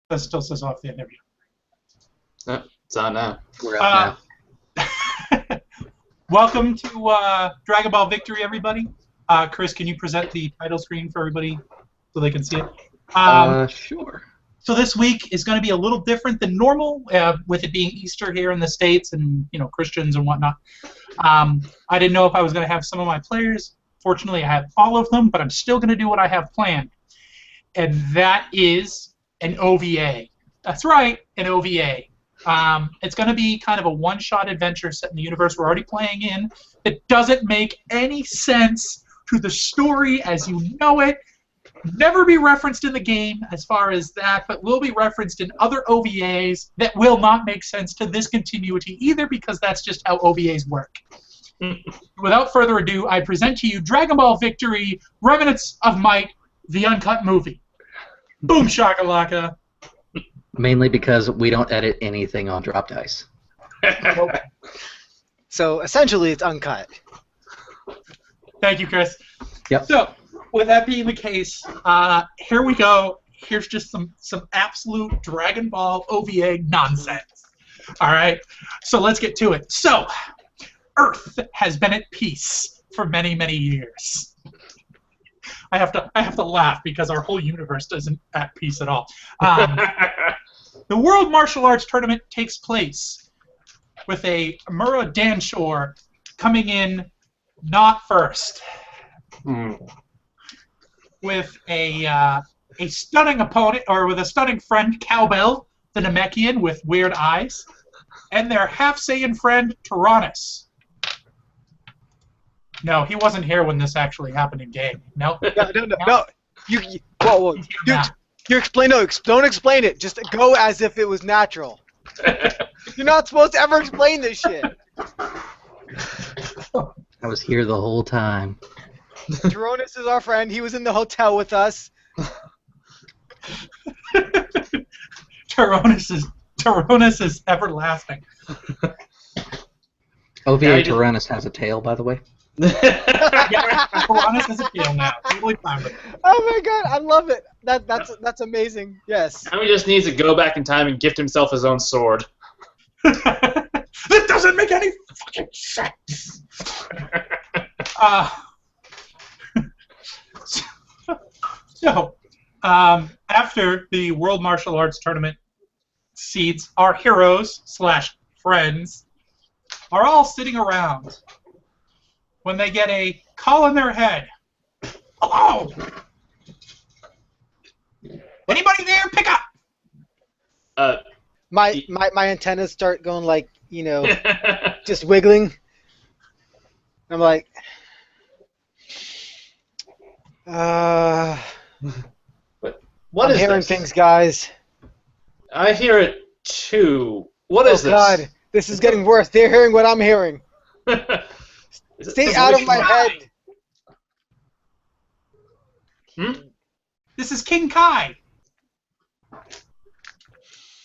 That still says off the interview. Oh, it's on now. We're up now. Welcome to Dragon Ball Victory, everybody. Chris, can you present the title screen for everybody so they can see it? Sure. So this week is going to be a little different than normal, with it being Easter here in the States and Christians and whatnot. I didn't know if I was going to have some of my players. Fortunately, I have all of them, but I'm still going to do what I have planned, and that is an OVA. That's right, an OVA. It's going to be kind of a one-shot adventure set in the universe we're already playing in. It doesn't make any sense to the story as you know it. Never be referenced in the game as far as that, but will be referenced in other OVAs that will not make sense to this continuity either, because that's just how OVAs work. Without further ado, I present to you Dragon Ball Victory, Remnants of Might, the Uncut movie. Boom shakalaka. Mainly because we don't edit anything on Drop Dice. So essentially, it's uncut. Thank you, Chris. Yep. So, with that being the case, here we go. Here's just some absolute Dragon Ball OVA nonsense. All right. So let's get to it. So, Earth has been at peace for many, many years. I have to laugh because our whole universe isn't at peace at all. The World Martial Arts Tournament takes place with a Mura Danshore coming in not first. With a stunning opponent, or with a stunning friend, Cowbell, the Namekian with weird eyes, and their half-Saiyan friend, Tyrannus. No, he wasn't here when this actually happened in game. No. No. Whoa. You explain. No, don't explain it. Just go as if it was natural. You're not supposed to ever explain this shit. I was here the whole time. Tyrannus is our friend. He was in the hotel with us. Tyrannus is everlasting. OVA Tyrannus has a tail, by the way. Tyrannus has a tail now. Totally fine with it. Oh my god, I love it. That's amazing. Yes. Now he just needs to go back in time and gift himself his own sword. That doesn't make any fucking sense. So, after the World Martial Arts Tournament seeds, our heroes / friends are all sitting around when they get a call in their head. Hello! Anybody there? Pick up! My antennas start going like, just wiggling. I'm like, What I'm is hearing this? things, guys. I hear it too. What is Oh god, this is getting worse. They're hearing what I'm hearing. Stay out of my head. This is King Kai.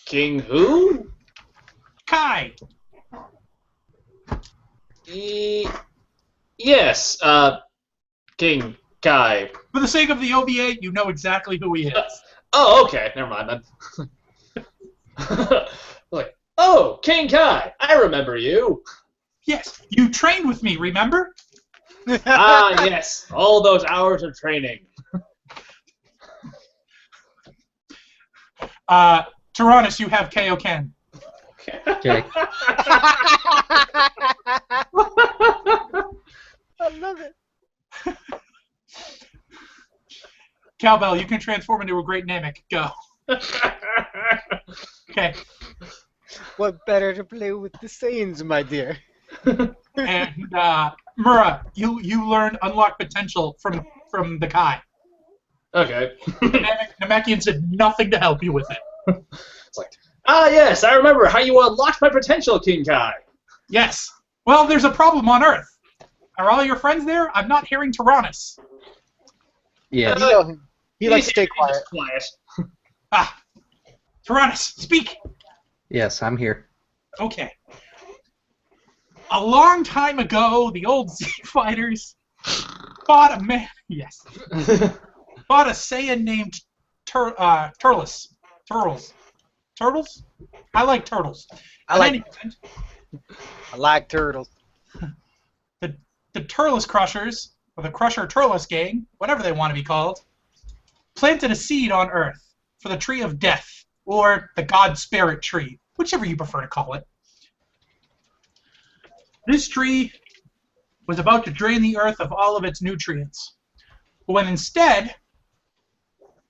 King who? Kai. Yes, King Kai. For the sake of the OVA, you know exactly who he is. Oh, okay. Never mind then. Like, oh, King Kai. I remember you. Yes, you trained with me, remember? Ah, yes. All those hours of training. Tyrannus, you have Kaioken. Okay. I love it. Cowbell, you can transform into a great Namek. Go. Okay. What better to play with the Saiyans, my dear? And Mura, you learn unlock potential from the Kai. Okay. Namekians did nothing to help you with it. It's like, ah, yes, I remember how you unlocked my potential, King Kai. Yes. Well, there's a problem on Earth. Are all your friends there? I'm not hearing Tyrannus. Yeah. He likes to stay quiet. Ah, Tyrannus, speak. Yes, I'm here. Okay. A long time ago, the old Z fighters fought a man. Yes. Fought a Saiyan named Turles. Turtles. Turtles? I like turtles. I In like any event, turtles. the Turles Crushers, or the Crusher Turles Gang, whatever they want to be called, planted a seed on Earth for the Tree of Death, or the God Spirit Tree, whichever you prefer to call it. This tree was about to drain the Earth of all of its nutrients. But when instead,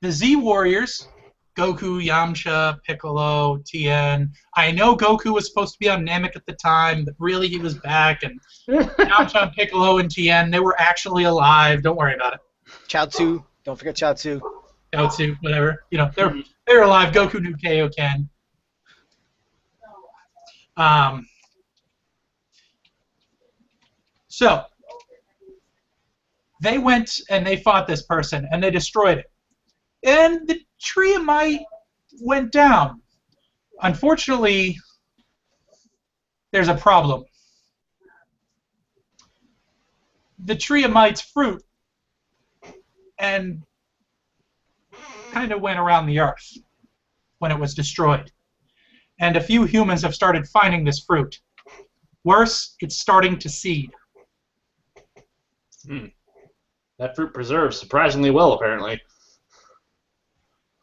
the Z Warriors, Goku, Yamcha, Piccolo, Tien. I know Goku was supposed to be on Namek at the time, but really he was back, and Yamcha, Piccolo, and Tien, they were actually alive. Don't worry about it. Chaozu. Don't forget Chaozu. Yaotsu, whatever. You know, they're alive. Goku knew Kaioken. So they went and they fought this person and they destroyed it. And the Tree of Might went down. Unfortunately, there's a problem. The Tree of Might's fruit and kind of went around the Earth when it was destroyed. And a few humans have started finding this fruit. Worse, it's starting to seed. That fruit preserves surprisingly well, apparently.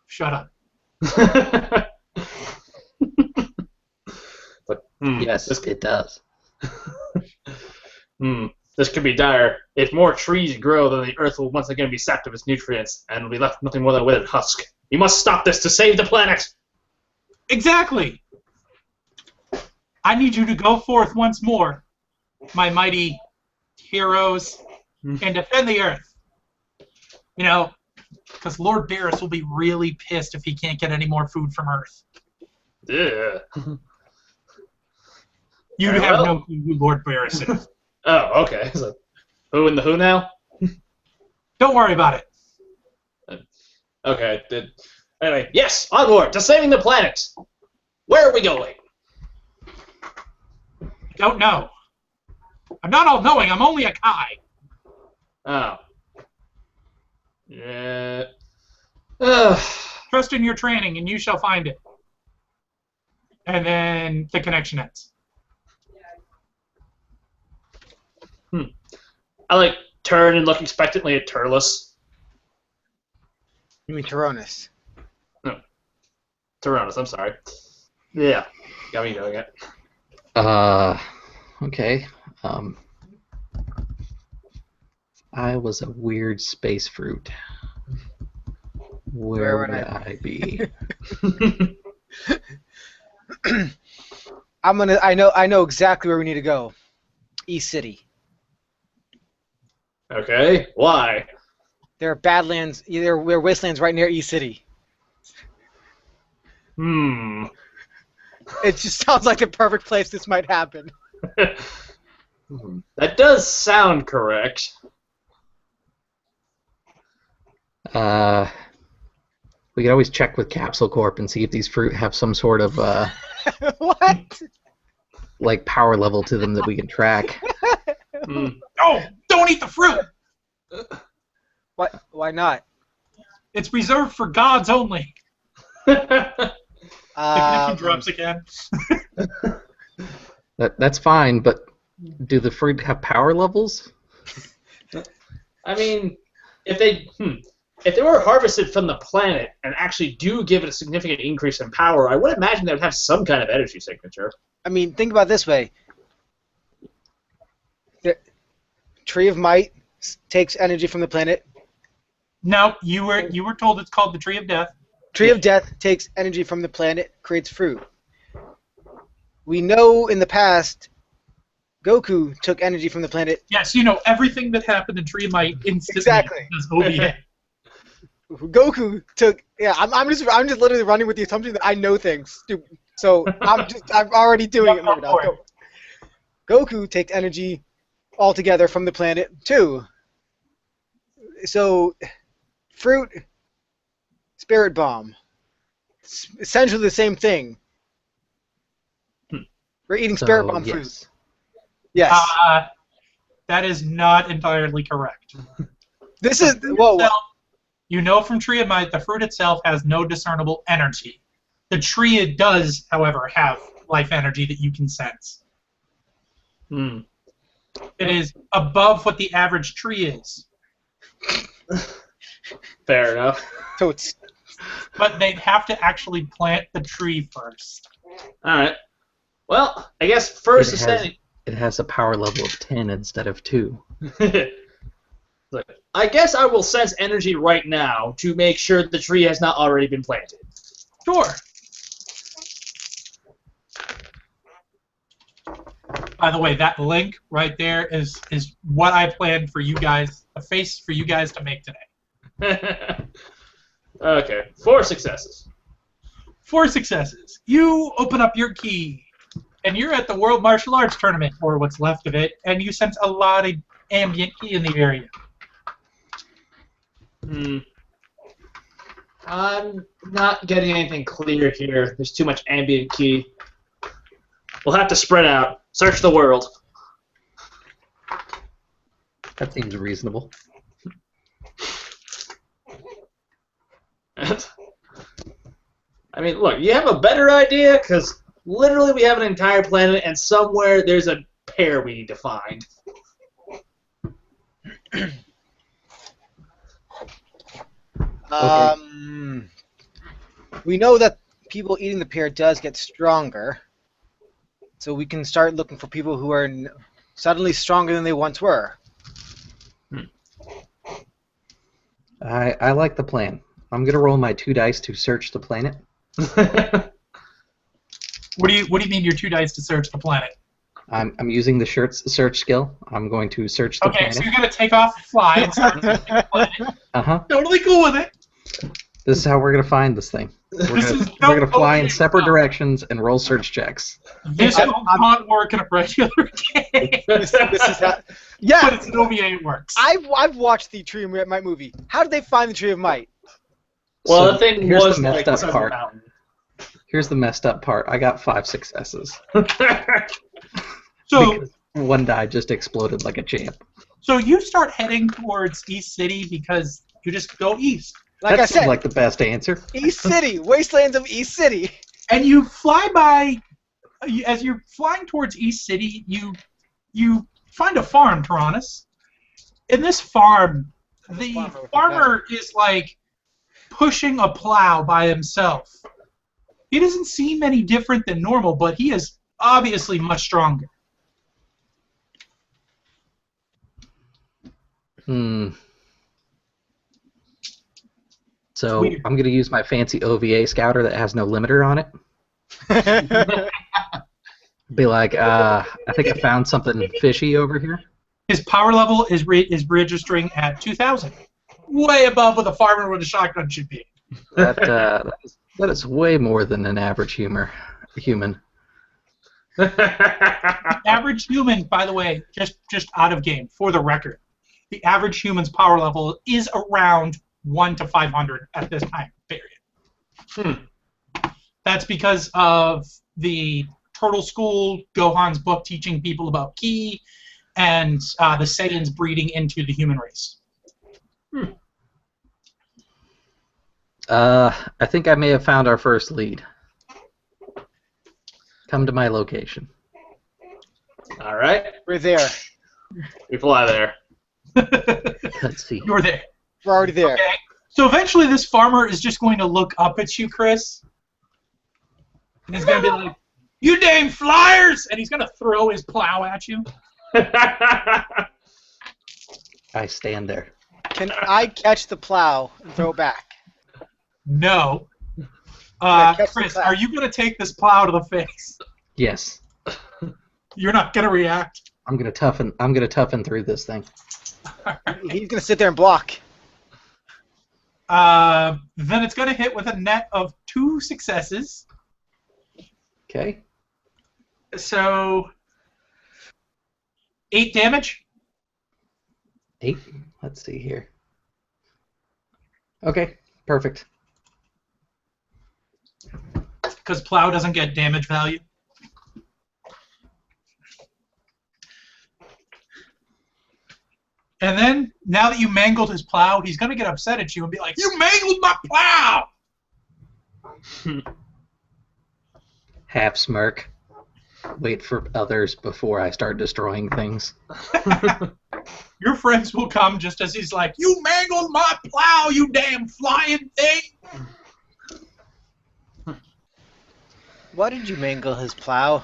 Shut up. But, Yes, it does. This could be dire. If more trees grow, then the Earth will once again be sapped of its nutrients, and will be left nothing more than a withered husk. You must stop this to save the planet! Exactly! I need you to go forth once more, my mighty heroes, and defend the Earth. You know, because Lord Barris will be really pissed if he can't get any more food from Earth. Yeah. You Very have well. no clue who Lord Barris is. Oh, okay. So, who in the who now? Don't worry about it. Okay. Anyway, yes, onward to saving the planet. Where are we going? Don't know. I'm not all-knowing. I'm only a Kai. Oh. Yeah. Trust in your training, and you shall find it. And then the connection ends. I turn and look expectantly at Turles. You mean Tyronus? No. Tyronus, I'm sorry. Yeah. Got me doing it. Okay. I was a weird space fruit. Where would I be? I know exactly where we need to go. East City. Okay. Why? There are badlands. There are wastelands right near East City. It just sounds like the perfect place this might happen. That does sound correct. We could always check with Capsule Corp and see if these fruit have some sort of What? like power level to them that we can track. Oh, don't eat the fruit! What? Why not? It's reserved for gods only. The connection drops again. That's fine, but do the fruit have power levels? I mean, if they were harvested from the planet and actually do give it a significant increase in power, I would imagine they would have some kind of energy signature. I mean, think about it this way. The Tree of Might takes energy from the planet. No, you were told it's called the Tree of Death. Tree of Death takes energy from the planet, creates fruit. We know in the past, Goku took energy from the planet. Yes, you know everything that happened in Tree of Might instantly. Exactly. Because OVA. Goku took. Yeah, I'm just literally running with the assumption that I know things. So I'm already doing it. Now. Goku takes energy altogether from the planet too. So, fruit, spirit bomb, it's essentially the same thing. We're eating spirit bomb yes. fruit. Yes. That is not entirely correct. This is You know from Tree of Might, the fruit itself has no discernible energy. The tree, it does, however, have life energy that you can sense. Hmm. It is above what the average tree is. Fair enough. Totes. But they'd have to actually plant the tree first. All right. Well, I guess first It has a power level of 10 instead of 2. Look, I guess I will sense energy right now to make sure the tree has not already been planted. Sure. By the way, that link right there is what I planned for you guys, a face for you guys to make today. Okay, 4 successes. 4 successes. You open up your key, and you're at the World Martial Arts Tournament, or what's left of it, and you sense a lot of ambient key in the area. I'm not getting anything clear here. There's too much ambient key. We'll have to spread out. Search the world. That seems reasonable. I mean, look, you have a better idea? Because literally we have an entire planet, and somewhere there's a pair we need to find. We know that people eating the pear does get stronger, so we can start looking for people who are suddenly stronger than they once were. I like the plan. I'm gonna roll my 2 dice to search the planet. What do you mean your 2 dice to search the planet? I'm using the search skill. I'm going to search the planet. Okay, so you're gonna take off, fly, and search the planet. Totally cool with it. This is how we're gonna find this thing. We're gonna fly in separate directions and roll search checks. This will not work in a regular game. This is how, yeah, but it's an OVA, it works. I've watched the Tree of Might movie. How did they find the Tree of Might? Well, So the thing here's was the messed like up part. Here's the messed up part. I got 5 successes. So because 1 die just exploded like a champ. So you start heading towards East City because you just go east. Like That I seems said, like the best answer. East City, wastelands of East City. And you fly by, as you're flying towards East City, you find a farm, Tyrannus. In this farm, the farmer is like pushing a plow by himself. He doesn't seem any different than normal, but he is obviously much stronger. So Weird. I'm going to use my fancy OVA scouter that has no limiter on it. Be like, I think I found something fishy over here. His power level is registering at 2,000. Way above what a farmer with a shotgun should be. That is way more than an average human. Average human, by the way, just out of game, for the record, the average human's power level is around 1 to 500 at this time period. That's because of the Turtle School, Gohan's book teaching people about ki, and the Saiyans breeding into the human race. I think I may have found our first lead. Come to my location. All right. We're there. We fly there. Let's see. You're there. We're already there. Okay. So eventually this farmer is just going to look up at you, Chris. And he's going to be like, "You dang flyers!" And he's going to throw his plow at you. I stand there. Can I catch the plow and throw it back? No. catch the Chris, plow. are you going to take this plow to the face? Yes. You're not going to react? I'm gonna toughen through this thing. He's gonna sit there and block. Then it's going to hit with a net of 2 successes. Okay. So 8 damage. 8. Let's see here. Okay. Perfect. Because plow doesn't get damage value. And then, now that you mangled his plow, he's going to get upset at you and be like, "You mangled my plow!" half smirk. Wait for others before I start destroying things. Your friends will come just as he's like, "You mangled my plow, you damn flying thing!" Why did you mangle his plow?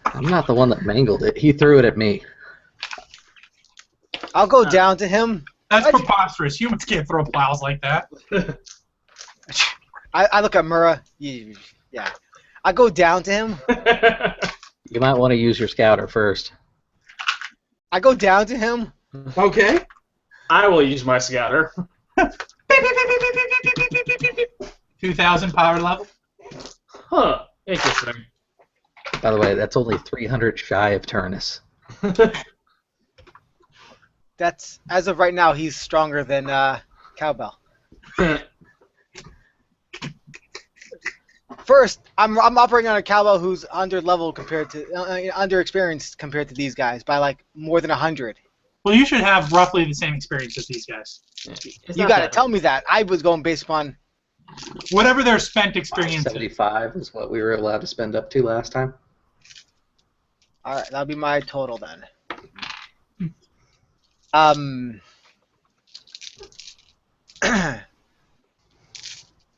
I'm not the one that mangled it. He threw it at me. I'll go down to him. That's preposterous. Humans can't throw plows like that. I look at Mura. Yeah. I go down to him. You might want to use your scouter first. I go down to him. Okay. I will use my scouter. 2,000 power level. Huh. Interesting. By the way, that's only 300 shy of Turnus. That's as of right now. He's stronger than Cowbell. First, I'm operating on a Cowbell who's under level compared to under experienced compared to these guys by like more than 100. Well, you should have roughly the same experience as these guys. You gotta tell me that. I was going based upon whatever their spent experience. 75 is what we were allowed to spend up to last time. All right, that'll be my total then.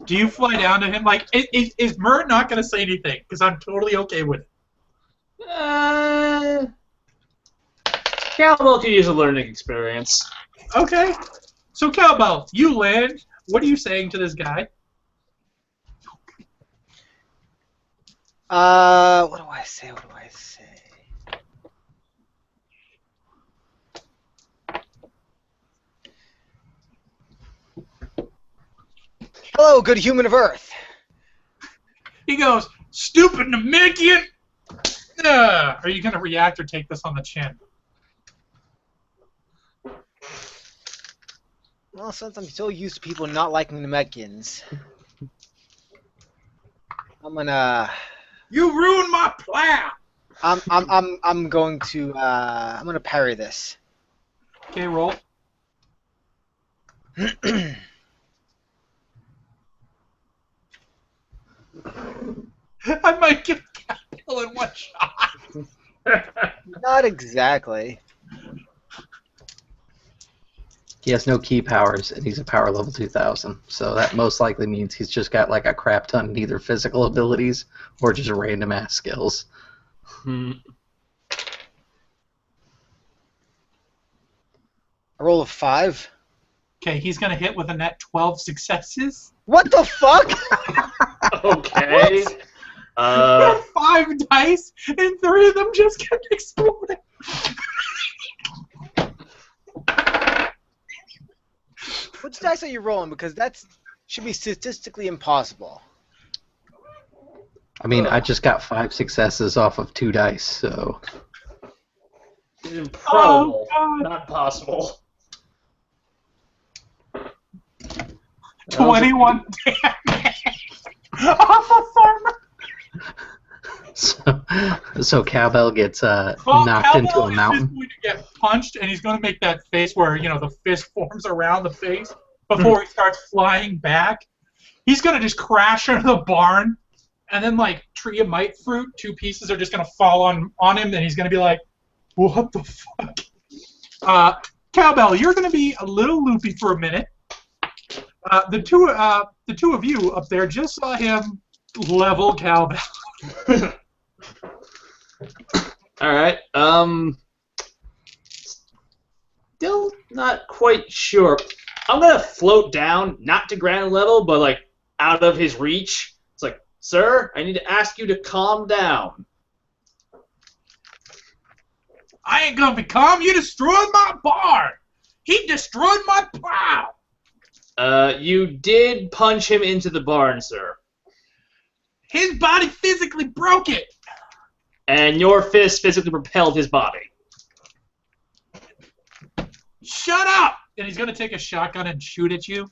Do you fly down to him? Like, is Murr not going to say anything? Because I'm totally okay with it. Cowbell could use a learning experience. Okay. So, Cowbell, you land. What are you saying to this guy? What do I say? What do I say? Hello, good human of Earth. He goes, "Stupid Namekian!" Are you going to react or take this on the chin? Well, since I'm so used to people not liking the Namekians, I'm gonna. You ruined my plow. I'm going to I'm gonna parry this. Okay, roll. I might get Cowbell in one shot. Not exactly. He has no key powers, and he's a power level 2000, so that most likely means he's just got like a crap ton of either physical abilities or just random ass skills. A roll of 5. Okay, he's going to hit with a net 12 successes. What the fuck? Okay. He had 5 dice, and 3 of them just kept exploding. Which dice are you rolling? Because that should be statistically impossible. I mean, I just got 5 successes off of 2 dice, so... It's improbable. Oh, God. Not possible. 21 damage off a farmer. So Cowbell gets knocked Cowbell into a is mountain. just going to get punched, and he's going to make that face where, you know, the fist forms around the face before he starts flying back. He's going to just crash into the barn, and then, like, tree of might fruit, 2 pieces are just going to fall on him, and he's going to be like, what the fuck? Cowbell, you're going to be a little loopy for a minute. The two of you up there just saw him level Cowbell. All right. Still not quite sure. I'm gonna float down, not to ground level, but like out of his reach. It's like, sir, I need to ask you to calm down. I ain't gonna be calm. You destroyed my barn. He destroyed my plow. You did punch him into the barn, sir. His body physically broke it. And your fist physically propelled his body. Shut up! And he's gonna take a shotgun and shoot at you.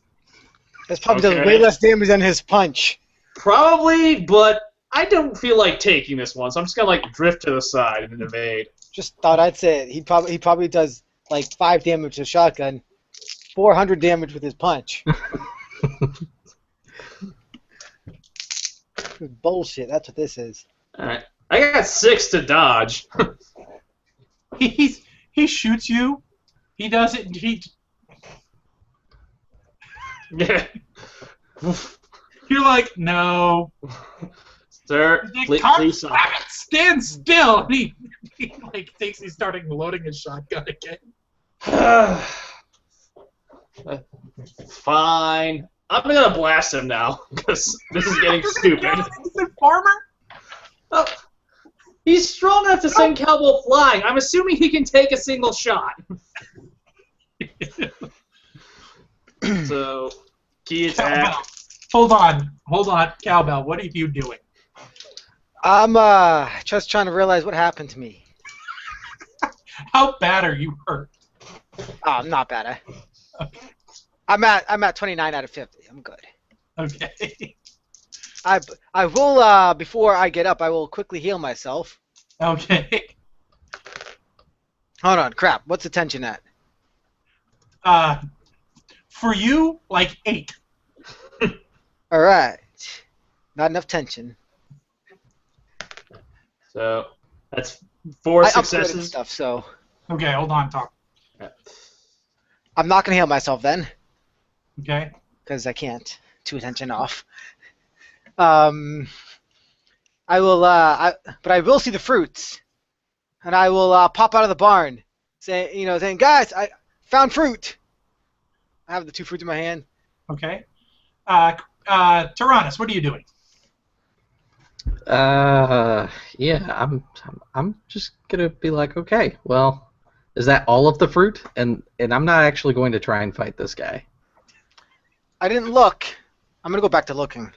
That's probably Okay. does way less damage than his punch. Probably, but I don't feel like taking this one, so I'm just gonna like drift to the side and evade. Just thought I'd say it. He probably does like 5 damage with a shotgun, 400 damage with his punch. Bullshit. That's what this is. Alright. I got 6 to dodge. He shoots you. He does it. Yeah. You're like, no. Sir, He's like, please stop. stand still. And he like thinks he's starting loading his shotgun again. Fine. I'm gonna blast him now, because this is getting stupid. Farmer? Oh, he's strong enough to send Cowboy flying. I'm assuming he can take a single shot. So, key attack. Hold on, Cowbell. What are you doing? I'm just trying to realize what happened to me. How bad are you hurt? Oh, I'm not bad. Okay. I'm at 29 out of 50. I'm good. Okay. I will before I get up, I will quickly heal myself. Okay. Hold on, crap. What's the tension at? For you, like 8. All right. Not enough tension. So, that's 4 I upgraded successes. stuff, so Okay, hold on, talk. I'm not gonna heal myself then, Okay. because I can't. 2 attention off. I will. But I will see the fruits, and I will pop out of the barn, saying, guys, I found fruit. I have the 2 fruits in my hand. Okay. Tyrannus, what are you doing? Yeah, I'm just gonna be like, okay, well, is that all of the fruit? And I'm not actually going to try and fight this guy. I didn't look. I'm gonna go back to looking.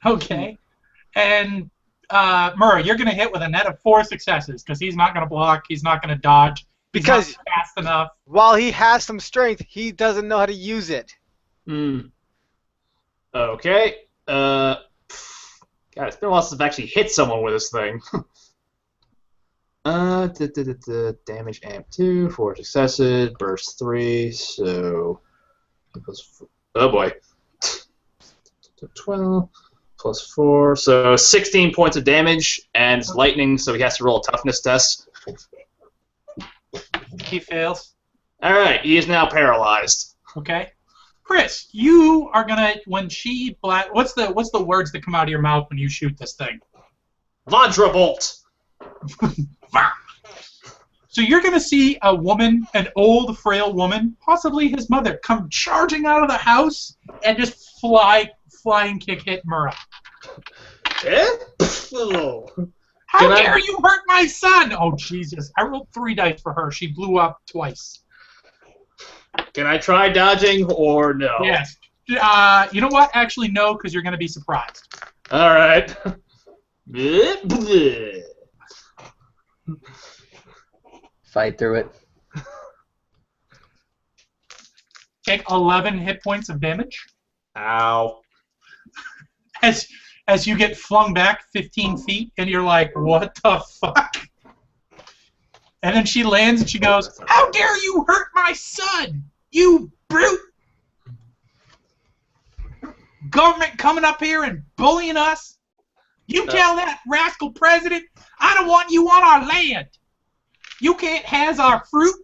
Okay. And Murray, you're going to hit with a net of 4 successes because he's not going to block, he's not going to dodge, he's Because not fast enough. while he has some strength, he doesn't know how to use it. Okay. God, it's been a while since I've actually hit someone with this thing. Damage amp 2, 4 successes, burst 3, so... Oh boy. 12 plus 4, so 16 points of damage, and it's lightning, so he has to roll a toughness test. He fails. Alright, he is now paralyzed. Okay. Chris, you are going to, when she... What's the words that come out of your mouth when you shoot this thing? Vajrabolt! So you're going to see a woman, an old, frail woman, possibly his mother, come charging out of the house and just flying kick hit Murrah. Eh? How dare you hurt my son? Oh, Jesus. I rolled 3 dice for her. She blew up twice. Can I try dodging or no? Yes. You know what? Actually, no, because you're going to be surprised. Alright. Fight through it. Take 11 hit points of damage. Ow. As you get flung back 15 feet, and you're like, what the fuck? And then she lands and she goes, how dare you hurt my son, you brute! Government coming up here and bullying us? You tell that rascal president, I don't want you on our land. You can't has our fruit.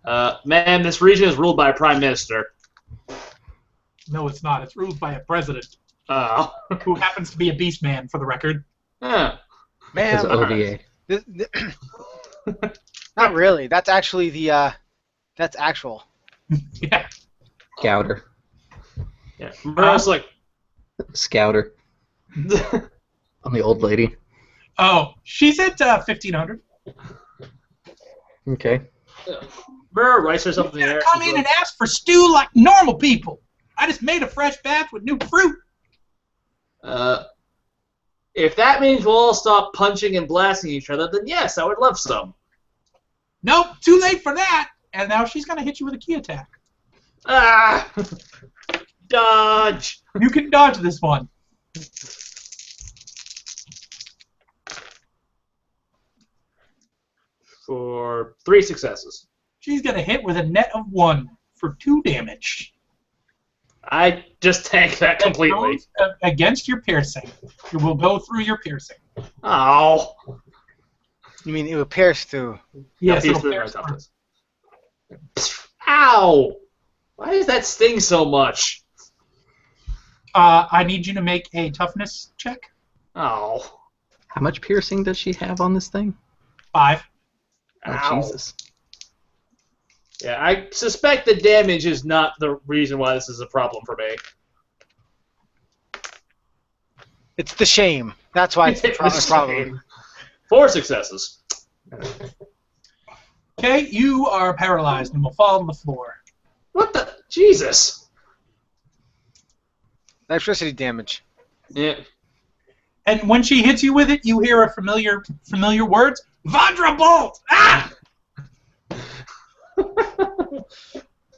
Ma'am, this region is ruled by a prime minister. No, it's not. It's ruled by a president Oh. who happens to be a beast man, for the record. Huh. It's Man, OVA. not really. That's actually that's actual. Yeah. Scouter. Yeah. Murrah's like... Scouter. I'm the old lady. Oh, she's at 1,500. Okay. Murrah writes herself in the air. Come in and ask for stew like normal people. I just made a fresh batch with new fruit. If that means we'll all stop punching and blasting each other, then yes, I would love some. Nope, too late for that. And now she's going to hit you with a key attack. Ah! Dodge! You can dodge this one. For 3 successes. She's going to hit with a net of 1 for 2 damage. I just tank that completely. It goes against your piercing. It will go through your piercing. Oh. You mean it would pierce through? Yes, Pierce it'll through my pierce through. toughness. Ow! Why does that sting so much? I need you to make a toughness check. Oh. How much piercing does she have on this thing? 5. Oh, Ow. Jesus. Yeah, I suspect the damage is not the reason why this is a problem for me. It's the shame. That's why it's the problem. 4 successes. Okay, you are paralyzed and will fall on the floor. What the? Jesus. Electricity damage. Yeah. And when she hits you with it, you hear a familiar words. Vandrabolt! Ah!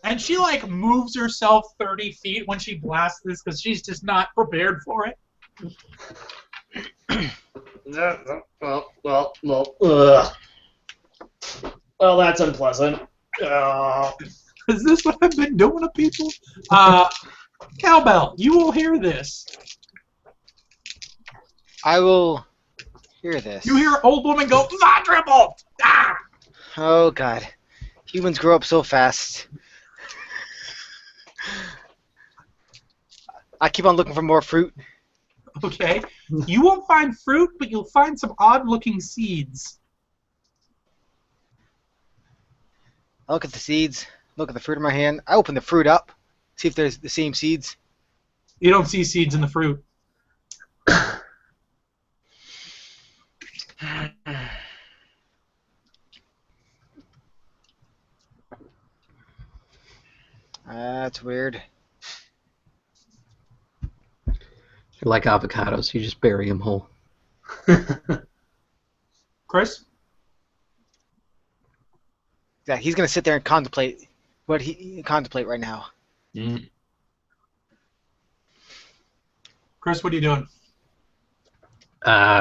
And she like moves herself 30 feet when she blasts this because she's just not prepared for it. Well, that's unpleasant. Is this what I've been doing to people? Cowbell, you will hear this. I will hear this. You hear an old woman go, Vandrabolt! Ah! Oh god. Humans grow up so fast. I keep on looking for more fruit. Okay. You won't find fruit, but you'll find some odd-looking seeds. I look at the seeds, look at the fruit in my hand. I open the fruit up, see if there's the same seeds. You don't see seeds in the fruit. That's weird. They're like avocados. You just bury them whole. Chris? Yeah, he's gonna sit there and contemplate what he contemplate right now. Chris, what are you doing?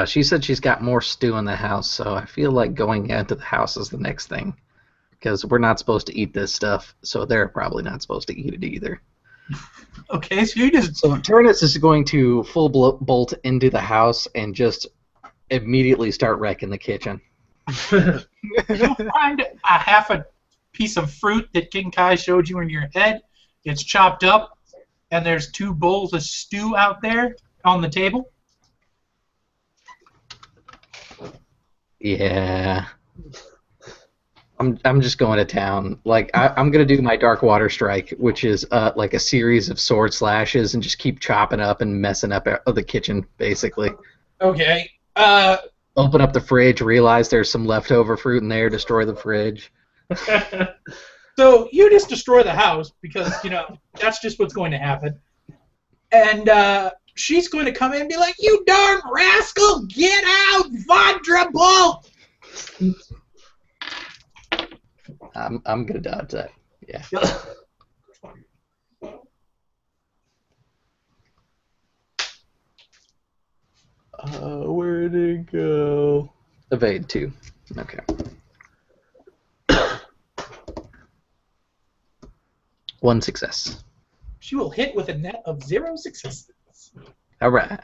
She said she's got more stew in the house, so I feel like going into the house is the next thing. Because we're not supposed to eat this stuff, so they're probably not supposed to eat it either. Okay, so you just... So Turnus is going to full bolt into the house and just immediately start wrecking the kitchen. You'll find a half a piece of fruit that King Kai showed you in your head. It's chopped up, and there's 2 bowls of stew out there on the table. Yeah. I'm just going to town. Like I'm gonna do my Dark Water Strike, which is like a series of sword slashes and just keep chopping up and messing up the kitchen, basically. Okay. Open up the fridge, realize there's some leftover fruit in there, destroy the fridge. So you just destroy the house because, you know, that's just what's going to happen. And she's going to come in and be like, "You darn rascal, get out, Vandrabolt!" I'm gonna dodge that. Yeah. Where'd it go? Evade 2. Okay. One success. She will hit with a net of 0 successes. All right.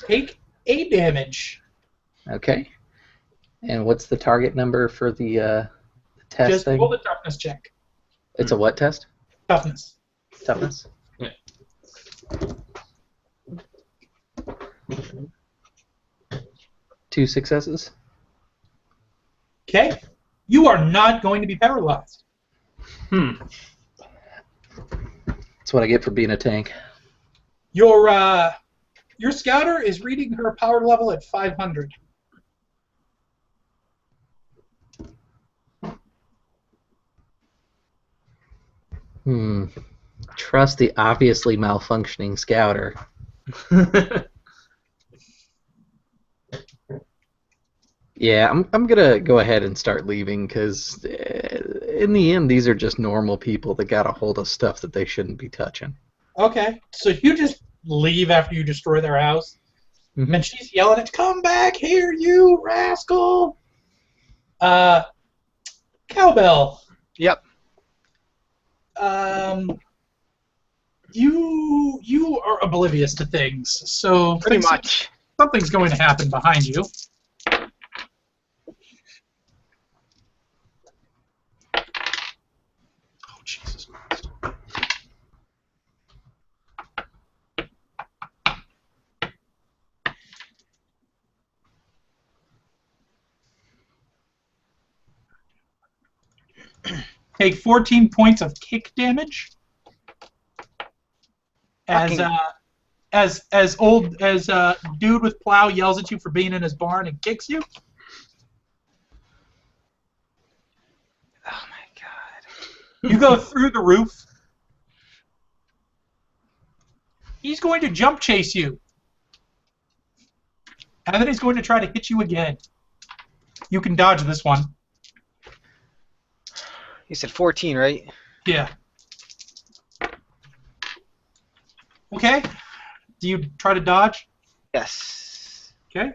Take 8 damage. Okay. And what's the target number for the test Just thing? roll the toughness check. It's a what test? Toughness. Toughness. Yeah. 2 successes. Okay. You are not going to be paralyzed. That's what I get for being a tank. Your scouter is reading her power level at 500. Trust the obviously malfunctioning scouter. Yeah, I'm gonna go ahead and start leaving because in the end these are just normal people that got a hold of stuff that they shouldn't be touching. Okay. So you just leave after you destroy their house. Mm-hmm. And she's yelling at, "Come back here, you rascal!" Cowbell. Yep. You are oblivious to things, so Pretty much. something's going to happen behind you. Oh, Jesus Christ. Take 14 points of kick damage. As dude with plow yells at you for being in his barn and kicks you. Oh my god. You go through the roof. He's going to jump chase you. And then he's going to try to hit you again. You can dodge this one. You said 14, right? Yeah. Okay. Do you try to dodge? Yes. Okay.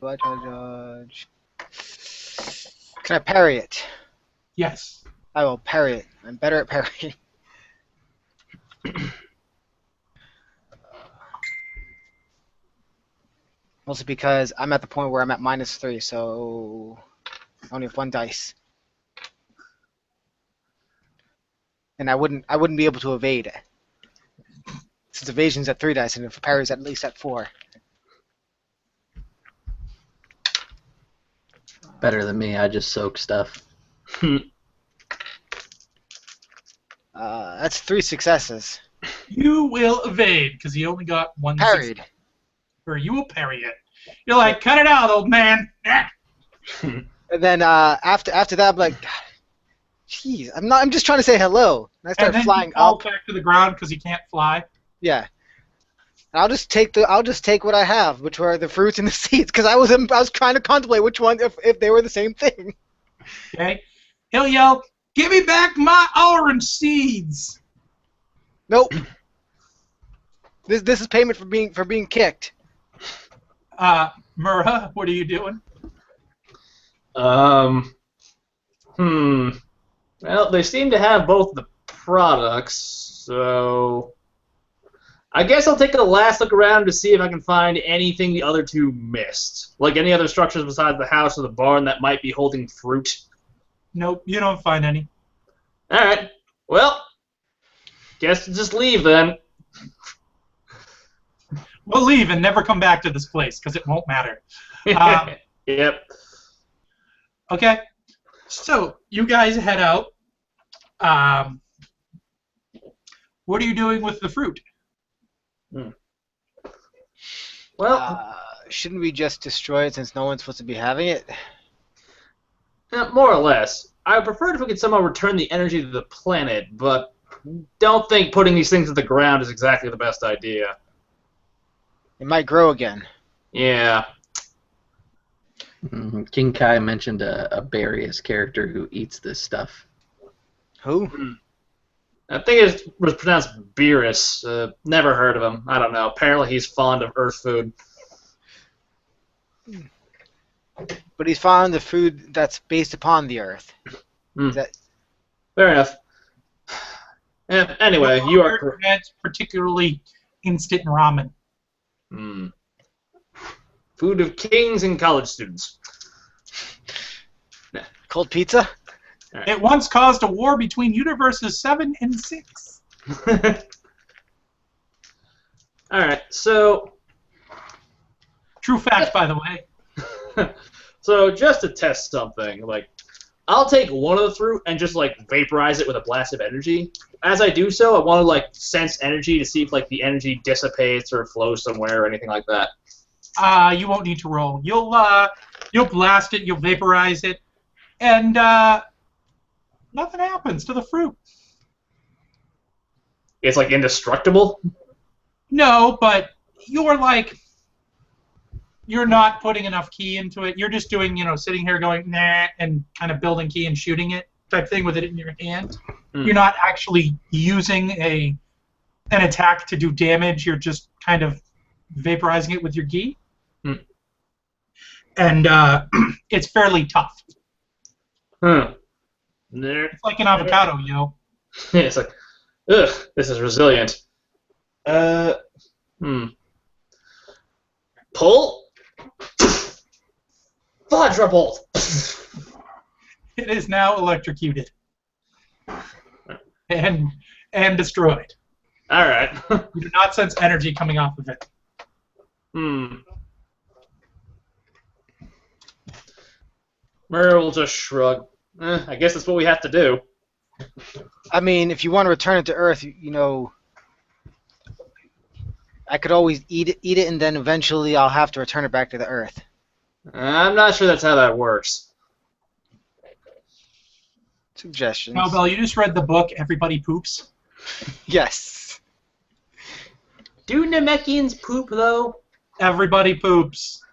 Dodge, dodge, dodge. Can I parry it? Yes. I will parry it. I'm better at parrying. Mostly because I'm at the point where I'm at -3, so I only have 1 dice. And I wouldn't be able to evade it. Since evasion's at 3 dice and if parry's at least at 4. Better than me. I just soak stuff. That's 3 successes. You will evade because he only got 1 Parried. Or you will parry it. You're like, cut it out, old man. And then after that, I'm like, jeez, I'm just trying to say hello. And I start And then flying he falls up. back to the ground because he can't fly. Yeah. And I'll just take what I have, which were the fruits and the seeds, because I was trying to contemplate which one if they were the same thing. Okay. He'll yell, "Give me back my orange seeds!" Nope. This is payment for being kicked. Murrah, what are you doing? Well, they seem to have both the products, so I guess I'll take a last look around to see if I can find anything the other two missed. Like any other structures besides the house or the barn that might be holding fruit. Nope, you don't find any. Alright. Well, guess just leave then. We'll leave and never come back to this place because it won't matter. Yep. Okay. So, you guys head out. What are you doing with the fruit? Well, Shouldn't we just destroy it since no one's supposed to be having it? more or less. I would prefer if we could somehow return the energy to the planet, but don't think putting these things to the ground is exactly the best idea. It might grow again. Yeah. King Kai mentioned a Barius character who eats this stuff. Who? I think it was pronounced Beerus. Never heard of him. I don't know. Apparently he's fond of earth food. But he's found the food that's based upon the earth. Is that... Fair enough. Anyway, you are... That's particularly instant ramen. Food of kings and college students. Cold pizza? It once caused a war between universes 7 and 6. Alright, so... True fact, by the way. So, just to test something, like, I'll take one of the fruit and just, like, vaporize it with a blast of energy. As I do so, I want to, like, sense energy to see if, like, the energy dissipates or flows somewhere or anything like that. You won't need to roll. You'll blast it, you'll vaporize it, and nothing happens to the fruit. It's, like, indestructible? No, but you're not putting enough key into it. You're just doing, sitting here going, nah, and kind of building key and shooting it type thing with it in your hand. You're not actually using an attack to do damage. You're just kind of vaporizing it with your key. And it's fairly tough. It's like an avocado, yo. Yeah, it's like, Ugh, this is resilient. Pull. Vajra bolt. It is now electrocuted and destroyed. All right. You do not sense energy coming off of it. Murr will just shrug. I guess that's what we have to do. I mean, if you want to return it to Earth, you know, I could always eat it, and then eventually I'll have to return it back to the Earth. I'm not sure that's how that works. Suggestions. Cowbell, you just read the book Everybody Poops? Yes. Do Namekians poop, though? Everybody poops.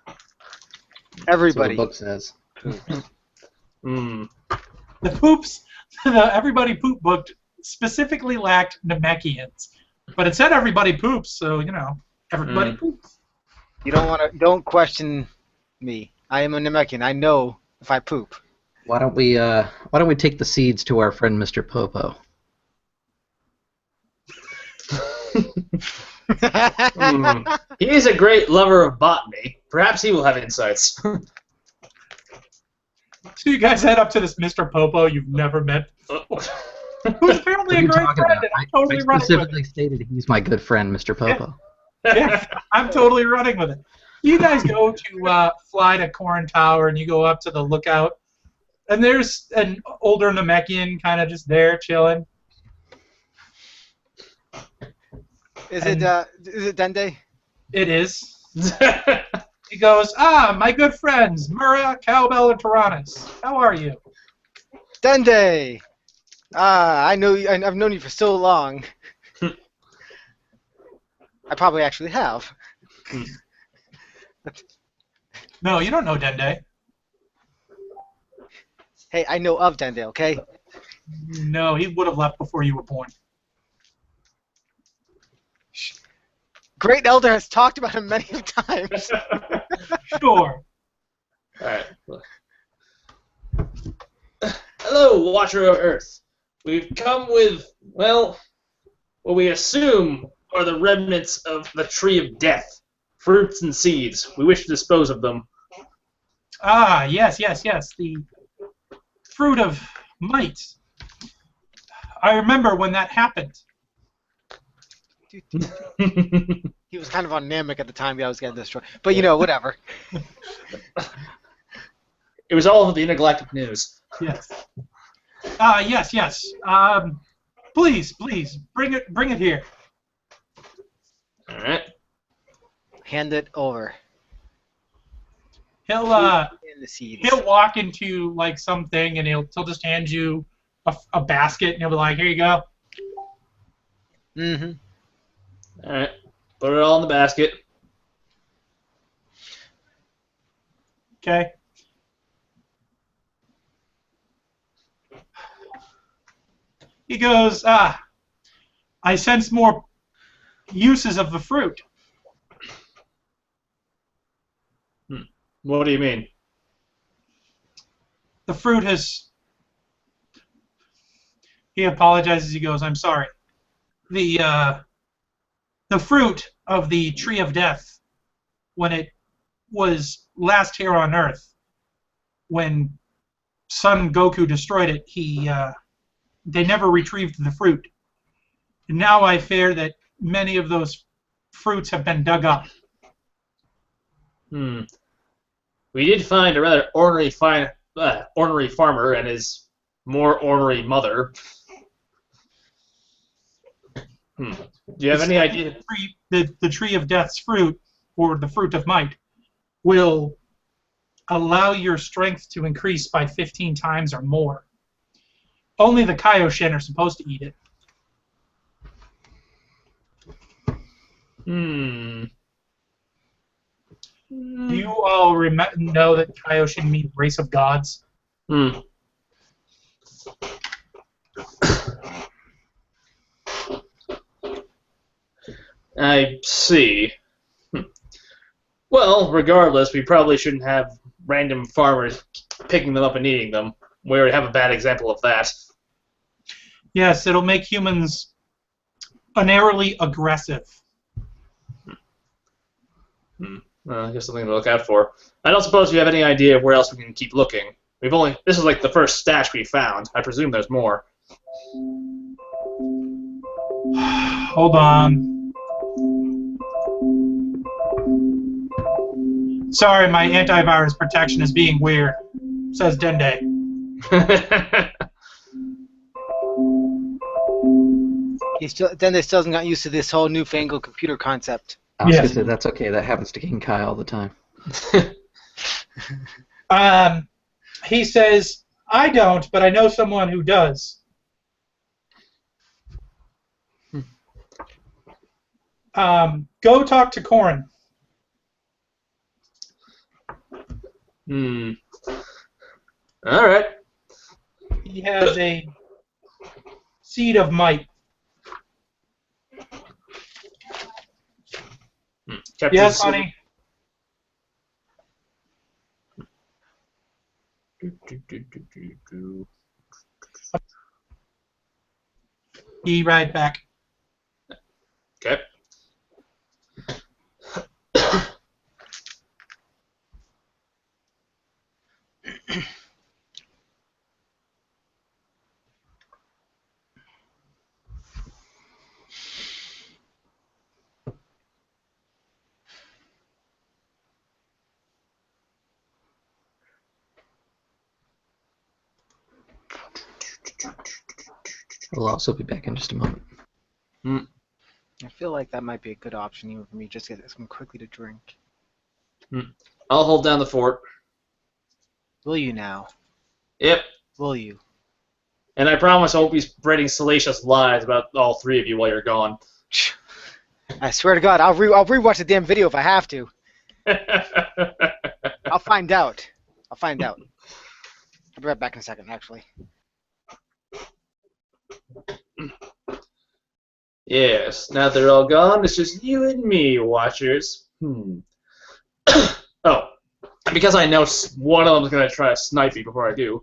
Everybody. That's what the book says. The poops, the Everybody Poop book specifically lacked Namekians. But it said everybody poops, so, you know, everybody poops. You don't question me. I am a Namekian. I know if I poop. Why don't we take the seeds to our friend Mr. Popo? He is a great lover of botany. Perhaps he will have insights. So you guys head up to this Mr. Popo you've never met before, who's apparently a great friend, and I'm totally I running with specifically it. stated he's my good friend, Mr. Popo. Yeah, I'm totally running with it. You guys go to fly to Corn Tower, and you go up to the lookout, and there's an older Namekian kind of just there chilling. Is it Dende? It is. He goes, my good friends, Murra, Cowbell, and Tyrannus. How are you? Dende! I know you, I've known you for so long. I probably actually have. No, you don't know Dende. Hey, I know of Dende, okay? No, he would have left before you were born. Great Elder has talked about him many times. Sure. Alright. Hello, Watcher of Earth. We've come with, well, what we assume are the remnants of the Tree of Death. Fruits and seeds. We wish to dispose of them. Ah, yes. The fruit of might. I remember when that happened. He was kind of on Namek at the time I was getting destroyed. But, you know, whatever. It was all of the intergalactic news. Yes. Yes. Please, bring it here. All right. Hand it over. He'll And the seeds. he'll walk into like something, and he'll just hand you a basket, and he'll be like, "Here you go." Mm-hmm. All right. Put it all in the basket. Okay. He goes, I sense more uses of the fruit. What do you mean? The fruit has... He apologizes. He goes, I'm sorry. The fruit of the Tree of Death, when it was last here on Earth, when Son Goku destroyed it, they never retrieved the fruit. And now I fear that many of those fruits have been dug up. We did find a rather ornery farmer and his more ornery mother. Do you have any idea? The Tree of Death's fruit, or the fruit of might, will allow your strength to increase by 15 times or more. Only the Kaioshin are supposed to eat it. Do you all know that Kaioshin mean race of gods? I see. Well, regardless, we probably shouldn't have random farmers picking them up and eating them. We already have a bad example of that. Yes, it'll make humans unerringly aggressive. Well, here's something to look out for. I don't suppose you have any idea of where else we can keep looking. This is like the first stash we found. I presume there's more. Hold on. Sorry, my antivirus protection is being weird, says Dende. Then they still hasn't got used to this whole newfangled computer concept. I was Yes. gonna say that's okay. That happens to King Kai all the time. He says, I don't, but I know someone who does. Go talk to Corin. All right. He has a seed of might. Yes, honey. Be right back. Okay. We'll also be back in just a moment. I feel like that might be a good option even for me, just to get something quickly to drink. I'll hold down the fort. Will you now? Yep. Will you? And I promise I won't be spreading salacious lies about all three of you while you're gone. I swear to God, I'll rewatch the damn video if I have to. I'll find out. I'll find out. I'll be right back in a second, actually. Yes, now they're all gone. It's just you and me, watchers. Oh, because I know one of them's going to try to snipe me before I do.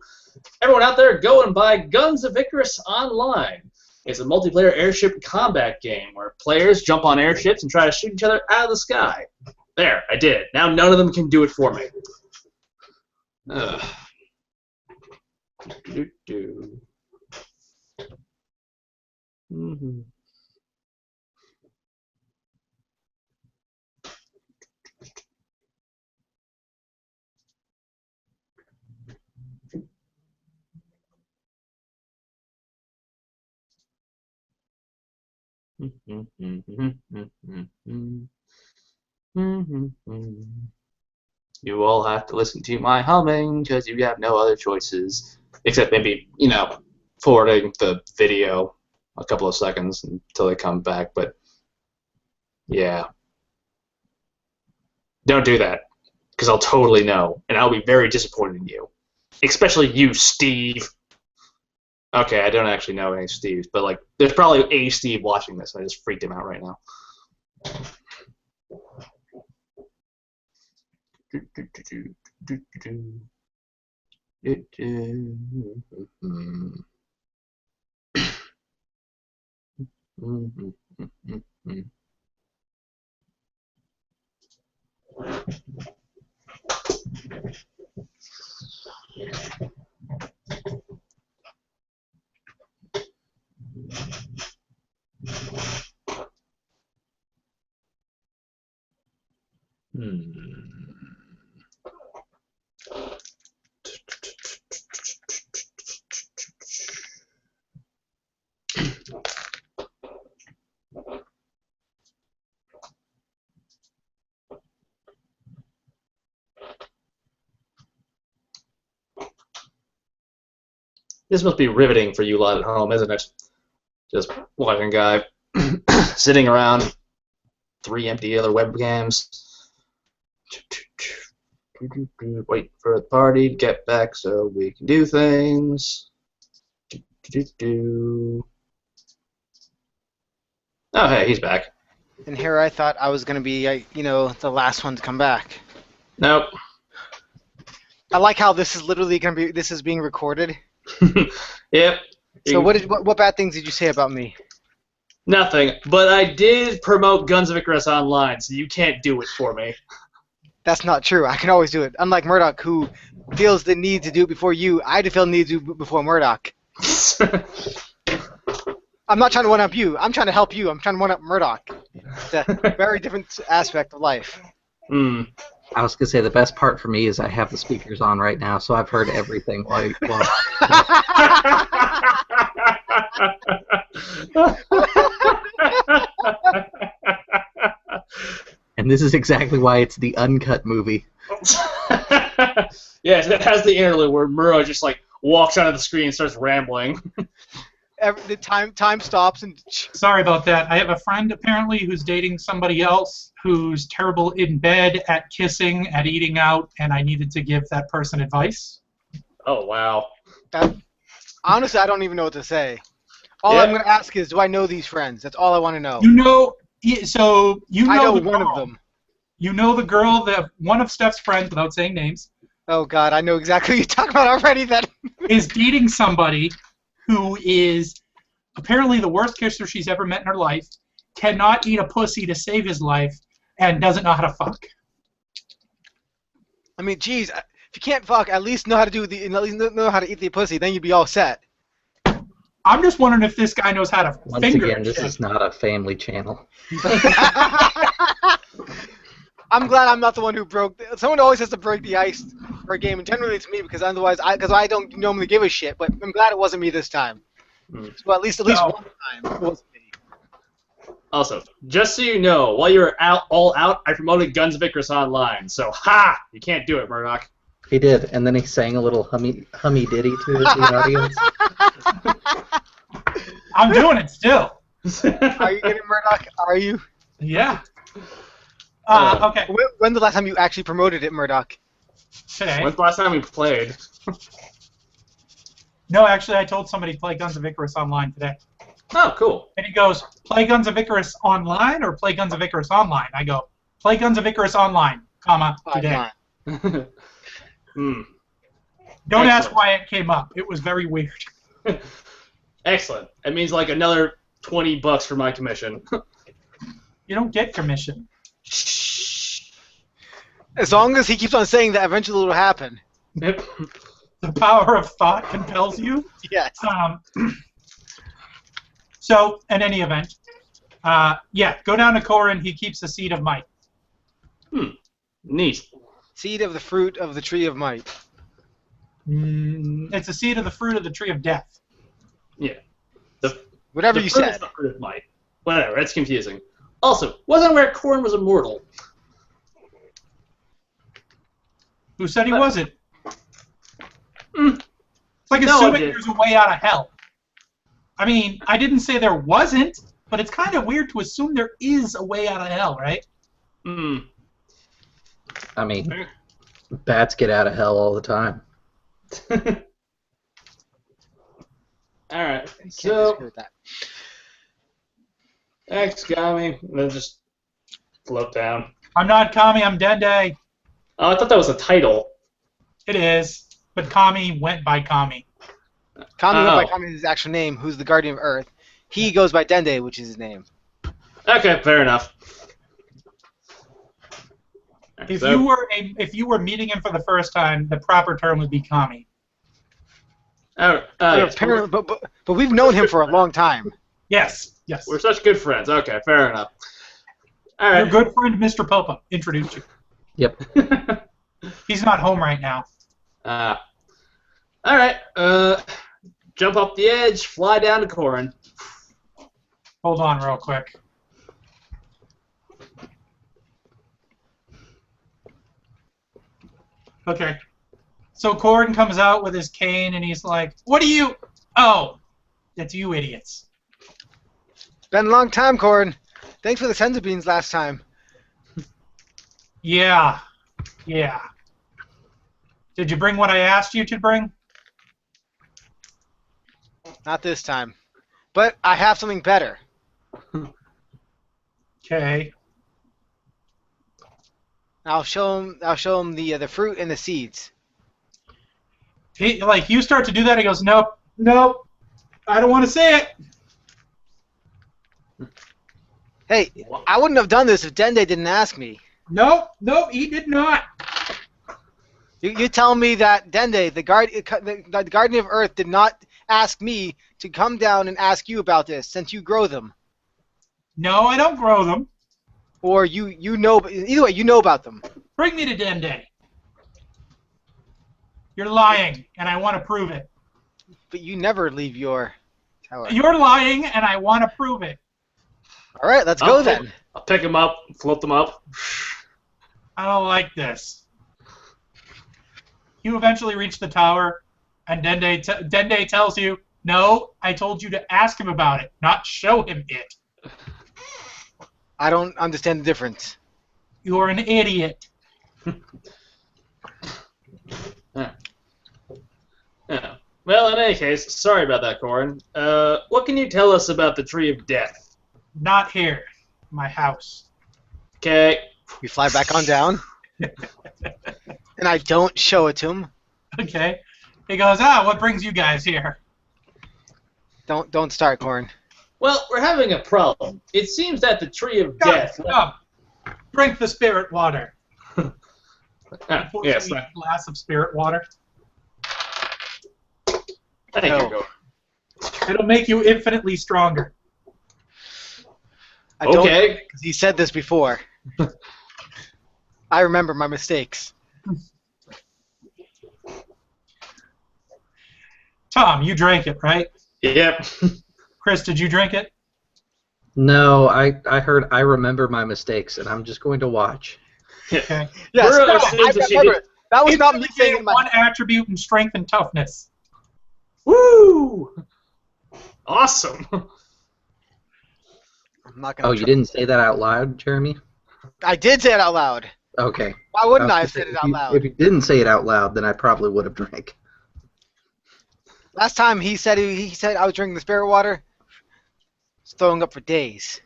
Everyone out there, go and buy Guns of Icarus Online. It's a multiplayer airship combat game where players jump on airships and try to shoot each other out of the sky. There, I did it. Now none of them can do it for me. Ugh. You all have to listen to my humming because you have no other choices. Except maybe, forwarding the video a couple of seconds until they come back, but yeah. Don't do that, because I'll totally know, and I'll be very disappointed in you. Especially you, Steve. Okay, I don't actually know any Steves, but there's probably a Steve watching this, and I just freaked him out right now. This must be riveting for you lot at home, isn't it? Just watching a guy sitting around 3 empty other webcams. Wait for the party to get back so we can do things. Oh, hey, he's back. And here I thought I was going to be, the last one to come back. Nope. I like how this is literally going to be, this is being recorded. Yep. So what bad things did you say about me? Nothing, but I did promote Guns of Icarus online, so you can't do it for me. That's not true. I can always do it. Unlike Murdoch, who feels the need to do it before you, I feel the need to do it before Murdoch. I'm not trying to one-up you. I'm trying to help you. I'm trying to one-up Murdoch. It's a very different aspect of life. Hmm. I was gonna say the best part for me is I have the speakers on right now, so I've heard everything. And this is exactly why it's the Uncut movie. Yes, it has the interlude where Murrow just like walks onto the screen and starts rambling. The time stops and. Sorry about that. I have a friend apparently who's dating somebody else who's terrible in bed, at kissing, at eating out, and I needed to give that person advice. Oh wow. Honestly, I don't even know what to say. All I'm going to ask is, do I know these friends? That's all I want to know. You know, so you know I know the one girl. of them. You know the girl, one of Steph's friends, without saying names, Oh God, I know exactly what you're talking about already. Then. is dating somebody who is apparently the worst kisser she's ever met in her life, cannot eat a pussy to save his life, and doesn't know how to fuck. I mean, geez, if you can't fuck, at least know how to know how to eat the pussy. Then you'd be all set. I'm just wondering if this guy knows how to Once finger. again, this is not a family channel. I'm glad I'm not the one who broke. Someone always has to break the ice for a game, and generally it's me because otherwise, I don't normally give a shit. But I'm glad it wasn't me this time. So at least one time it wasn't me. Also, just so you know, while you were all out, I promoted Guns of Icarus online. So, you can't do it, Murdoch. He did, and then he sang a little hummy ditty to the audience. I'm doing it still. Are you getting Murdoch? Are you? Yeah. Okay. When's the last time you actually promoted it, Murdoch? Today. When's the last time we played? No, actually, I told somebody to play Guns of Icarus online today. Oh, cool. And he goes, play Guns of Icarus online or play Guns of Icarus online? I go, play Guns of Icarus online, today. Hmm. Don't ask why it came up. It was very weird. Excellent. That means like another $20 for my commission. You don't get commission. As long as he keeps on saying that, eventually it'll happen. Yep. The power of thought compels you. Yes. So, in any event, go down to Corin. He keeps the seed of might. Neat. Seed of the fruit of the tree of might. It's a seed of the fruit of the tree of death. Yeah. Whatever the you fruit said. is the fruit of might. Whatever, it's confusing. Also, wasn't where Corin was immortal. Who said he wasn't? It's like No, assuming there's a way out of hell. I mean, I didn't say there wasn't, but it's kind of weird to assume there is a way out of hell, right? I mean, bats get out of hell all the time. Alright, Can't so disagree with that. X got me, and then just float down. I'm not Kami, I'm Dende. Oh, I thought that was a title. It is, but Kami went by Kami. Kami went by Kami, his actual name, who's the guardian of Earth. He goes by Dende, which is his name. Okay, fair enough. If you were meeting him for the first time, the proper term would be Kami. Yes, Apparently, but we've known him for a long time. Yes. we're such good friends. Okay, fair enough. All Your right. good friend, Mr. Popa, introduced you. Yep. He's not home right now. All right. Jump up the edge, fly down to Corin. Hold on real quick. Okay. So Corin comes out with his cane and he's like, "What are you? Oh, it's you idiots." Been a long time, Corin. Thanks for the senza beans last time. Yeah. Did you bring what I asked you to bring? Not this time. But I have something better. Okay. I'll show him the fruit and the seeds. You start to do that, he goes, nope, I don't want to say it. Hey, I wouldn't have done this if Dende didn't ask me. Nope, he did not. You tell me that Dende, the Guardian of Earth, did not ask me to come down and ask you about this, since you grow them. No, I don't grow them. Or you know, either way, you know about them. Bring me to Dende. You're lying, and I want to prove it. But you never leave your tower. You're lying, and I want to prove it. All right, let's go then. I'll pick them up, float them up. I don't like this. You eventually reach the tower, and Dende tells you, no, I told you to ask him about it, not show him it. I don't understand the difference. You're an idiot. Yeah. Well, in any case, sorry about that, Corin. What can you tell us about the Tree of Death? Not here. My house. Okay. We fly back on down. And I don't show it to him. Okay. He goes, what brings you guys here? Don't start, Corin. Well, we're having a problem. It seems that the Tree of Death... Come. Drink the spirit water. Yes. A glass of spirit water. Thank you, Corin. It'll make you infinitely stronger. I don't, Okay. because he said this before. I remember my mistakes. Tom, you drank it, right? Yep. Chris, did you drink it? No, I heard I remember my mistakes, and I'm just going to watch. Okay. Yes, We're no, assuming I that she remember. did- That was It's not only me saying gained in my... one attribute in strength and toughness. Woo! Awesome. I'm not gonna Oh, you didn't say that out loud, Jeremy? I did say it out loud. Okay. Why wouldn't I was have gonna said say, it out loud? If you didn't say it out loud, then I probably would have drank. Last time he said I was drinking the spirit water. It's throwing up for days.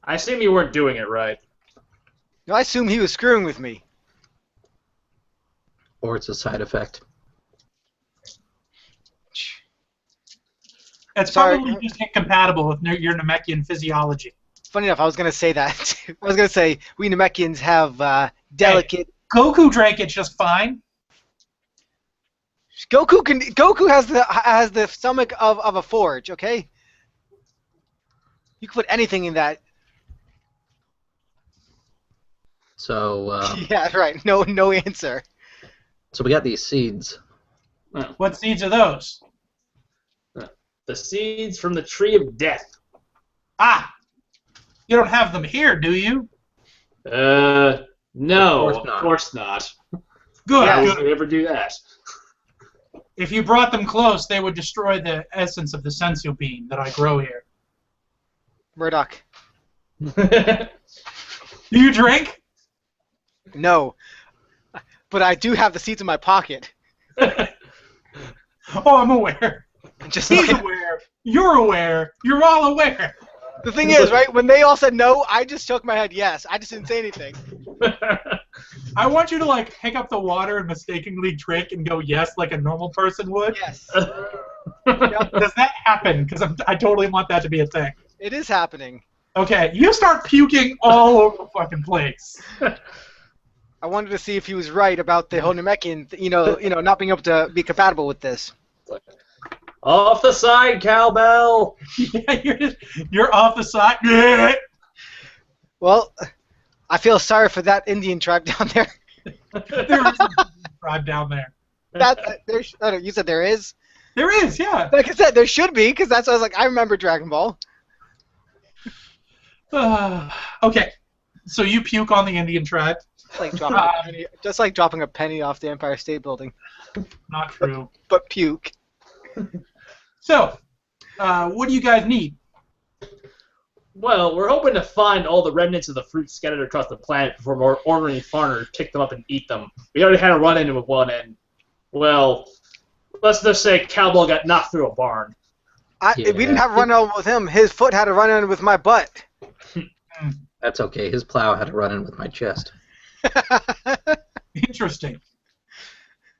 I assume you weren't doing it right. No, I assume he was screwing with me. Or it's a side effect. It's Sorry. probably just incompatible with your Namekian physiology. Funny enough, I was gonna say that. I was gonna say we Namekians have delicate. Goku drank it just fine. Goku has the stomach of a forge. Okay. You can put anything in that. So, Yeah, right. No answer. so we got these seeds. What seeds are those? The seeds from the Tree of Death. Ah! You don't have them here, do you? No, Of course of not. course not. Good, Why good. would we ever do that? If you brought them close, they would destroy the essence of the sensu bean that I grow here. Murdoch. Do you drink? No. But I do have the seeds in my pocket. Oh, I'm aware. Just He's like, aware. You're aware. You're all aware. the thing is, right? When they all said no, I just shook my head yes. I just didn't say anything. I want you to like pick up the water and mistakenly drink and go yes like a normal person would. Yes. Does that happen? Because I totally want that to be a thing. It is happening. Okay, you start puking all over the fucking place. I wanted to see if he was right about the whole Namekian, not being able to be compatible with this. Off the side, cowbell! Yeah, you're off the side. Well, I feel sorry for that Indian tribe down there. There is a tribe down there. You said there is? There is, yeah. Like I said, there should be, because that's what I was like, I remember Dragon Ball. Okay, so you puke on the Indian tribe. Just like dropping a penny off the Empire State Building. Not true. But puke. So, what do you guys need? Well, we're hoping to find all the remnants of the fruit scattered across the planet before more ornery foreigners pick them up and eat them. We already had a run-in with one, and, well, let's just say Cowbell got knocked through a barn. We didn't have a run-in with him. His foot had a run-in with my butt. That's okay. His plow had to run in with my chest. Interesting.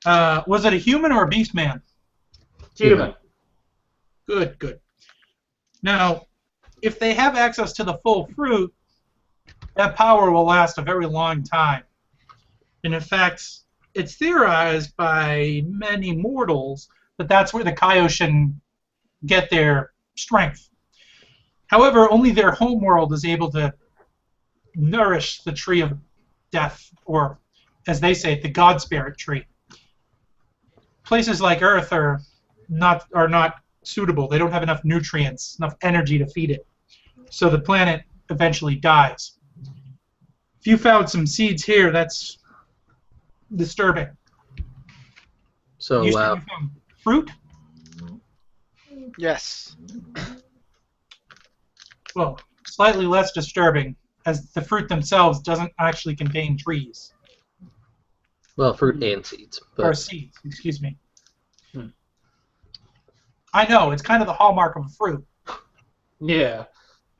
Was it a human or a beast man? Human. Good, good. Now, if they have access to the full fruit, that power will last a very long time. And in fact, it's theorized by many mortals that that's where the Kaioshin get their strength. However, only their homeworld is able to nourish the tree of death, or as they say, the God Spirit tree. Places like Earth are not suitable. They don't have enough nutrients, enough energy to feed it. So the planet eventually dies. If you found some seeds here, that's disturbing. So, You said you found fruit? Yes. Well, slightly less disturbing, as the fruit themselves doesn't actually contain trees. well, fruit and seeds. Or But seeds, excuse me. I know, it's kind of the hallmark of a fruit. Yeah.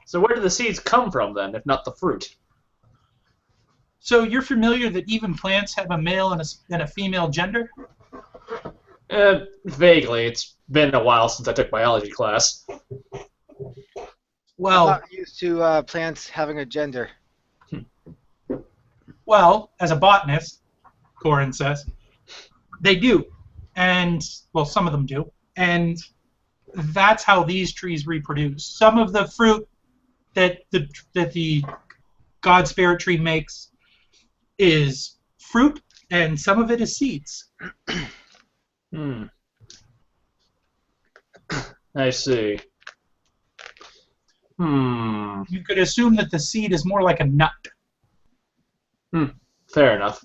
So where do the seeds come from then, if not the fruit? So you're familiar that even plants have a male and a female gender? Vaguely. It's been a while since I took biology class. Well, I'm not used to plants having a gender. well, as a botanist, Corin says, they do. And, well, some of them do. And that's how these trees reproduce. Some of the fruit that the God Spirit tree makes is fruit, and some of it is seeds. I see. You could assume that the seed is more like a nut. Fair enough.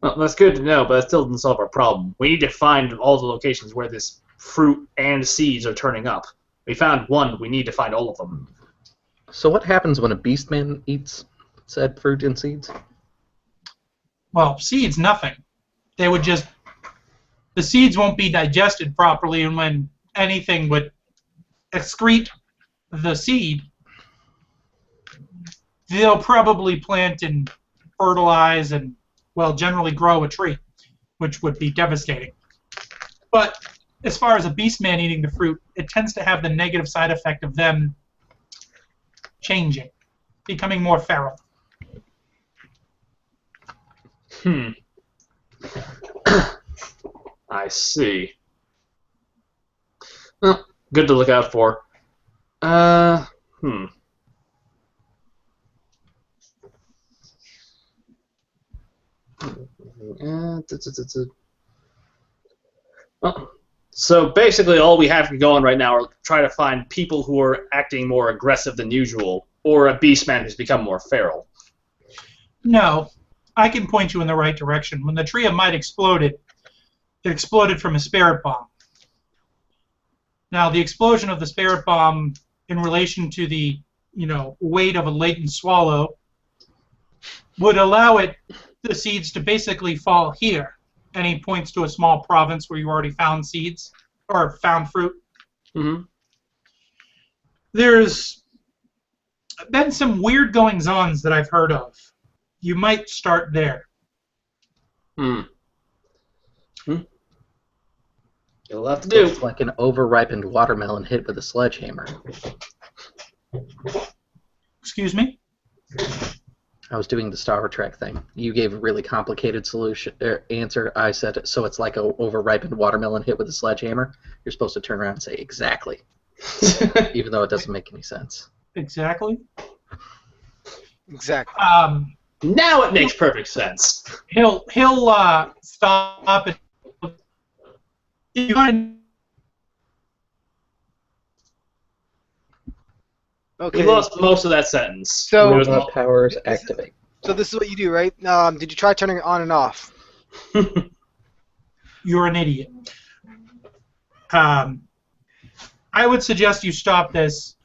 Well, that's good to know, but that still doesn't solve our problem. We need to find all the locations where this fruit and seeds are turning up. We found one, we need to find all of them. so what happens when a beastman eats said fruit and seeds? Well, seeds, nothing. They would just... The seeds won't be digested properly, and when anything would excrete the seed, they'll probably plant and fertilize and, well, generally grow a tree, which would be devastating. But as far as a beastman eating the fruit, it tends to have the negative side effect of them changing, becoming more feral. I see. Well, good to look out for. Well, so basically all we have going right now are try to find people who are acting more aggressive than usual, or a beastman who's become more feral. No, I can point you in the right direction. When the tree of might exploded, it exploded from a spirit bomb. Now, the explosion of the spirit bomb in relation to the, weight of a latent swallow would allow the seeds to basically fall here. And he points to a small province where you already found seeds, or found fruit. Mm-hmm. There's been some weird goings-ons that I've heard of. You might start there. You'll have to do. It's like an overripened watermelon hit with a sledgehammer. Excuse me? I was doing the Star Trek thing. You gave a really complicated answer. I said, so it's like a overripened watermelon hit with a sledgehammer. You're supposed to turn around and say, exactly. Even though it doesn't make any sense. Exactly. Exactly. Now it makes perfect sense. He'll stop and you find. Okay. We lost most of that sentence. So- There was Robot powers activate. So this is what you do, right? Did you try turning it on and off? You're an idiot. I would suggest you stop this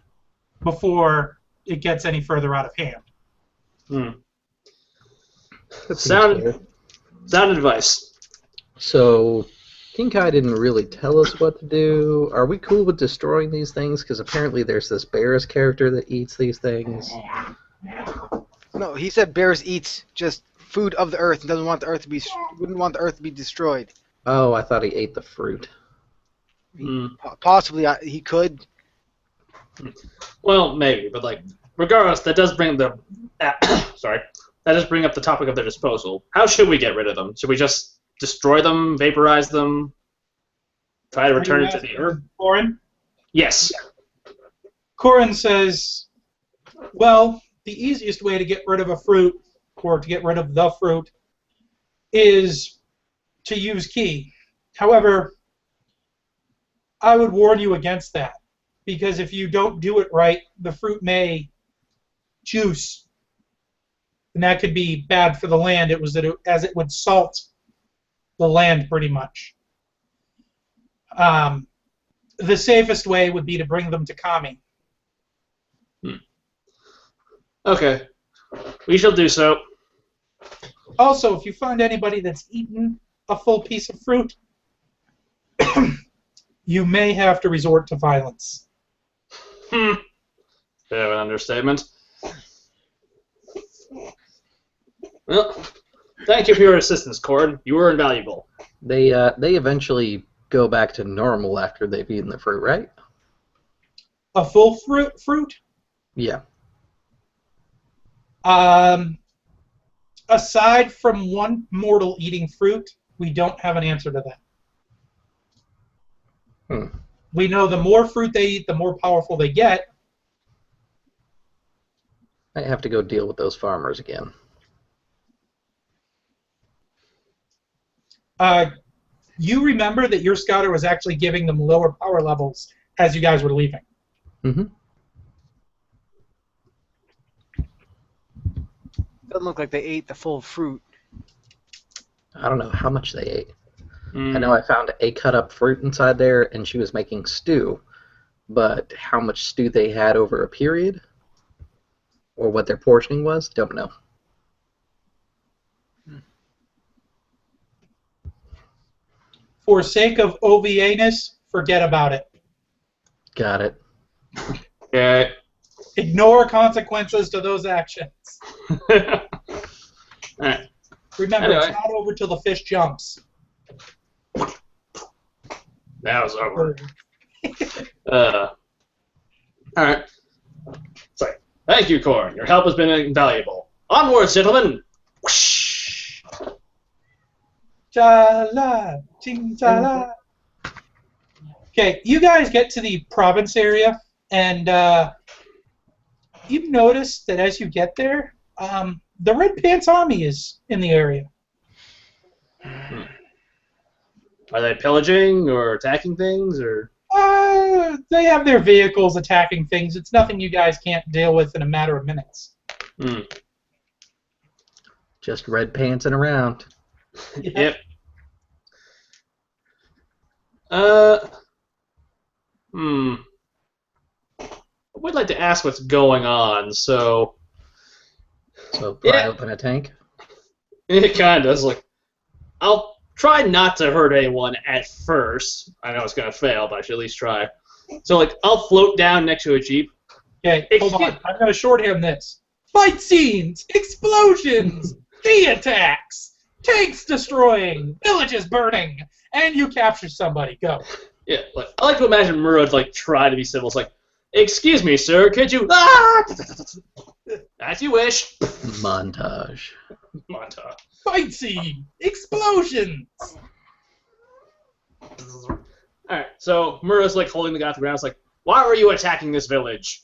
before it gets any further out of hand. Sound advice. So, King Kai didn't really tell us what to do. Are we cool with destroying these things? Because apparently there's this Bears character that eats these things. No, he said bears eats just food of the earth and wouldn't want the earth to be destroyed. Oh, I thought he ate the fruit. Possibly he could. Well, maybe, but like, regardless, that does bring the sorry, that does bring up the topic of their disposal. How should we get rid of them? Should we just destroy them, vaporize them, try to return it to the earth? Corin? Yes. Corin says, well, the easiest way to get rid of a fruit, or to get rid of the fruit, is to use ki. However, I would warn you against that, because if you don't do it right, the fruit may juice, and that could be bad for the land. As it would salt the land pretty much. The safest way would be to bring them to Kami. Okay, we shall do so. Also, if you find anybody that's eaten a full piece of fruit, you may have to resort to violence. Bit of an understatement. Well, thank you for your assistance, Cord. You were invaluable. They eventually go back to normal after they've eaten the fruit, right? A full fruit? Yeah. Aside from one mortal eating fruit, we don't have an answer to that. We know the more fruit they eat, the more powerful they get. I have to go deal with those farmers again. You remember that your scouter was actually giving them lower power levels as you guys were leaving. Mm-hmm. Doesn't look like they ate the full fruit. I don't know how much they ate. I know I found a cut-up fruit inside there, and she was making stew. But how much stew they had over a period, or what their portioning was, don't know. For sake of OVA-ness, forget about it. Got it. Okay. Ignore consequences to those actions. Alright. Remember, Anyway. it's not over till the fish jumps. That was over. Alright. So, thank you, Corn. Your help has been invaluable. Onwards, gentlemen! Whoosh! Cha-la, ching-cha-la. Okay, you guys get to the province area, and you've noticed that as you get there, the Red Pants Army is in the area. Are they pillaging or attacking things, or? They have their vehicles attacking things. It's nothing you guys can't deal with in a matter of minutes. Just red pantsing around. Yep. I would like to ask what's going on, so... So pry open a tank? It kind of is like... I'll try not to hurt anyone at first. I know it's going to fail, but I should at least try. So, like, I'll float down next to a jeep. Okay, hold on. I'm going to shorthand this. Fight scenes, explosions, attacks, tanks destroying, villages burning, and you capture somebody. Go. Yeah, like, I like to imagine Murad, like, try to be civil. It's like, excuse me, sir, could you... Ah! As you wish. Montage. Montage. Fight scene, explosions. Alright, so Murad's, like, holding the guy off the ground. It's like, why were you attacking this village?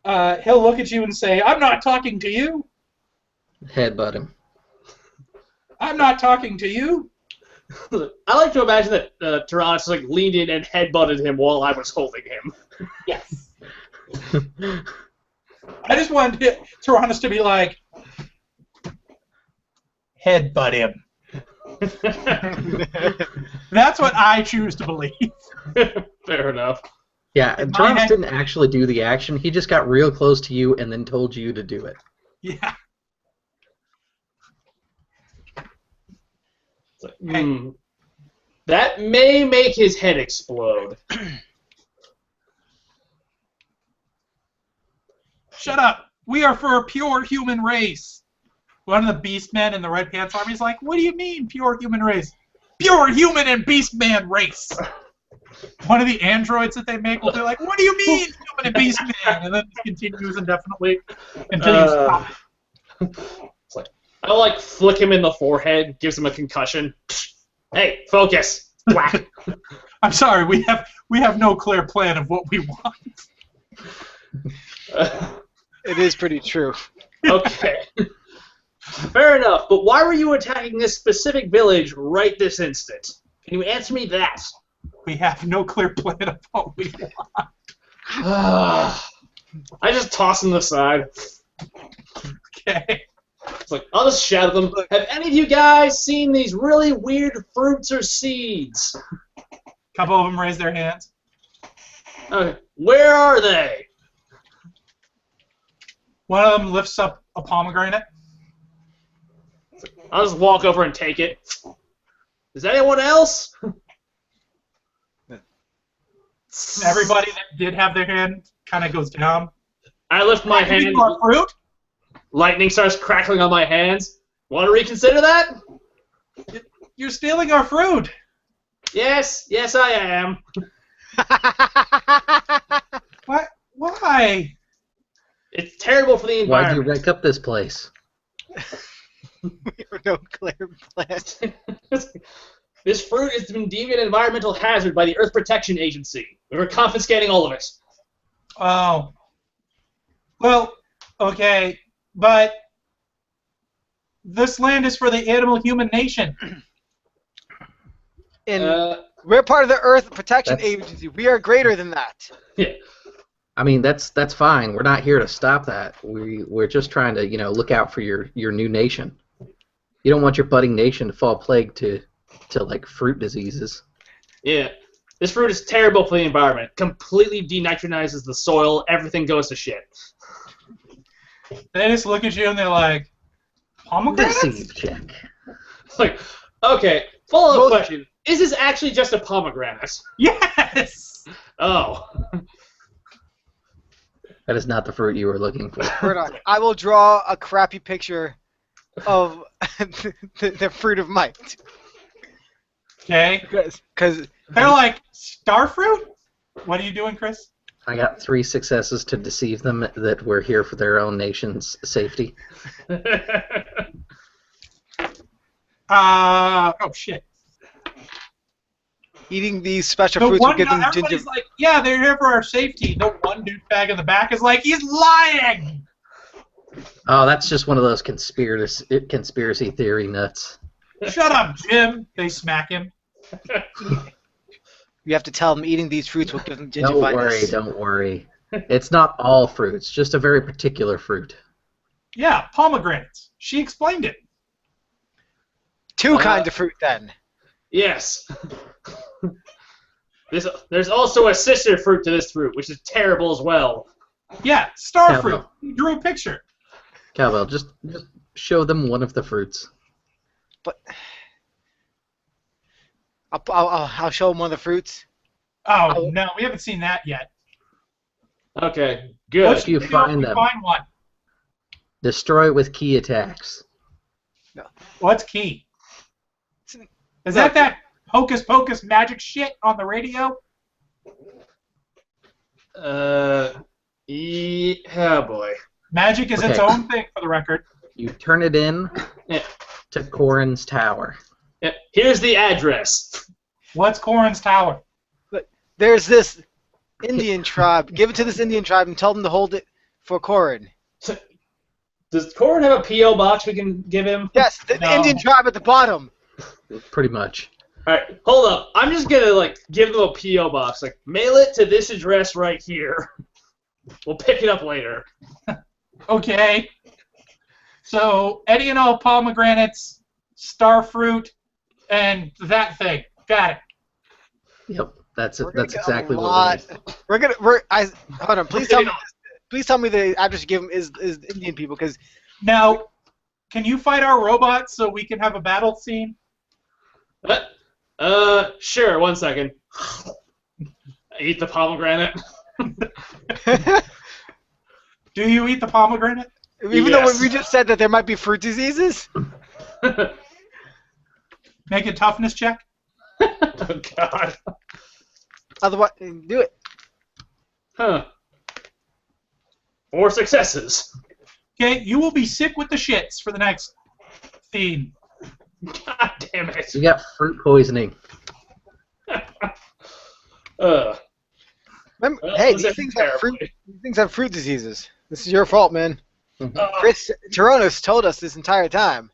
He'll look at you and say, I'm not talking to you. Headbutt him. I'm not talking to you. I like to imagine that Tyrannus like leaned in and headbutted him while I was holding him. Yes. I just wanted Tyrannus to be like, headbutt him. That's what I choose to believe. Fair enough. Yeah, and Tyrannus didn't actually do the action. He just got real close to you and then told you to do it. Yeah. Like, that may make his head explode. Shut up. We are for a pure human race. One of the beastmen in the Red Pants Army is like, what do you mean, pure human race? pure human and beast man race. One of the androids that they make will be like, what do you mean, human and beast man? And then it continues indefinitely until you stop it. It's like, I'll like flick him in the forehead, gives him a concussion. Hey, focus. Whack. I'm sorry, we have no clear plan of what we want. It is pretty true. Okay. Fair enough, but why were you attacking this specific village right this instant? Can you answer me that? We have no clear plan of what we want. I just toss him aside. Okay. It's like, I'll just shout at them, have any of you guys seen these really weird fruits or seeds? A couple of them raise their hands. Okay. Where are they? One of them lifts up a pomegranate. I'll just walk over and take it. Is anyone else? Everybody that did have their hand kind of goes down. I lift my hand. Fruit? Lightning starts crackling on my hands. Want to reconsider that? You're stealing our fruit. Yes, I am. What? Why? It's terrible for the Why'd environment. you wreck up this place? We have no clear plan. This fruit has been deemed an environmental hazard by the Earth Protection Agency. We're confiscating all of it. Oh. Well, okay, but this land is for the animal-human nation. And we're part of the Earth Protection That's- Agency. We are greater than that. Yeah. I mean, that's fine. We're not here to stop that. We're just trying to, look out for your new nation. You don't want your budding nation to fall plague to like fruit diseases. Yeah. This fruit is terrible for the environment. Completely denitronizes the soil. Everything goes to shit. They just look at you and they're like, pomegranates? Deceive check. It's like, okay, follow-up Most- question. Is this actually just a pomegranate? Yes! Oh. That is not the fruit you were looking for. I will draw a crappy picture of the fruit of might. Okay. Because They're like, starfruit? What are you doing, Chris? I got 3 successes to deceive them that we're here for their own nation's safety. Oh, shit. eating these special The fruits will one give guy, them ginger. everybody's like, yeah, they're here for our safety. The one douchebag in the back is like, he's lying! Oh, that's just one of those conspiracy theory nuts. Shut up, Jim! They smack him. You have to tell them eating these fruits will give them gingivitis. Don't worry. It's not all fruits, just a very particular fruit. Yeah, pomegranates. She explained it. Two kinds of fruit, then. Yes. There's also a sister fruit to this fruit, which is terrible as well. Yeah, starfruit. Cowbell. He drew a picture. Cowbell, just show them one of the fruits. But I'll show them one of the fruits. Oh, no, we haven't seen that yet. Okay, good. If you find them, Find one. destroy it with key attacks. What's key? Is that hocus pocus magic shit on the radio? Yeah, boy. Magic is its Okay. own thing, for the record. You turn it in Yeah. to Corin's tower. Yeah. Here's the address. What's Corin's tower? There's this Indian tribe. Give it to this Indian tribe and tell them to hold it for Corin. Does Corin have a P.O. box we can give him? Yes, the No. Indian tribe at the bottom. Pretty much. Alright, hold up. I'm just gonna, give them a P.O. box. Mail it to this address right here. We'll pick it up later. Okay. So, any and all pomegranates, starfruit, and that thing. Got it. Yep, that's it. We're gonna That's get exactly a what lot. we need. Hold on. Please tell me. Please tell me the address you give them is Indian people, because Now, can you fight our robots so we can have a battle scene? Sure, 1 second. I eat the pomegranate. Do you eat the pomegranate? even though Yes. we just said that there might be fruit diseases. Make a toughness check. Oh God. Otherwise, do it. Huh. 4 successes. Okay, you will be sick with the shits for the next scene. God damn it. You got fruit poisoning. Remember, Well, hey, this ended terribly. these things have fruit diseases. This is your fault, man. Uh, Chris Tyronos told us this entire time.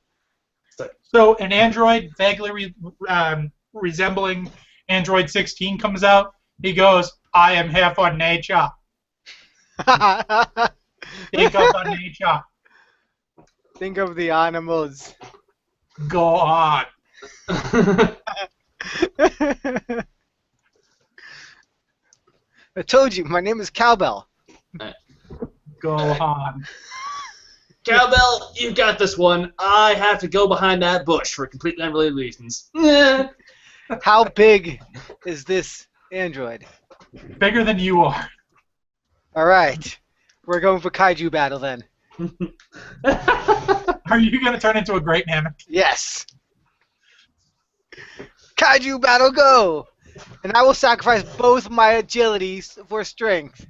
So an android vaguely resembling Android 16 comes out. He goes, "I am here for nature. Think of the nature. Think of the animals. Go on. I told you, my name is Cowbell. Go on." Cowbell, you got this one. I have to go behind that bush for completely unrelated reasons. How big is this android? Bigger than you are. All right, we're going for kaiju battle then. Are you going to turn into a great Namek? Yes. Kaiju battle, go! And I will sacrifice both my agilities for strength.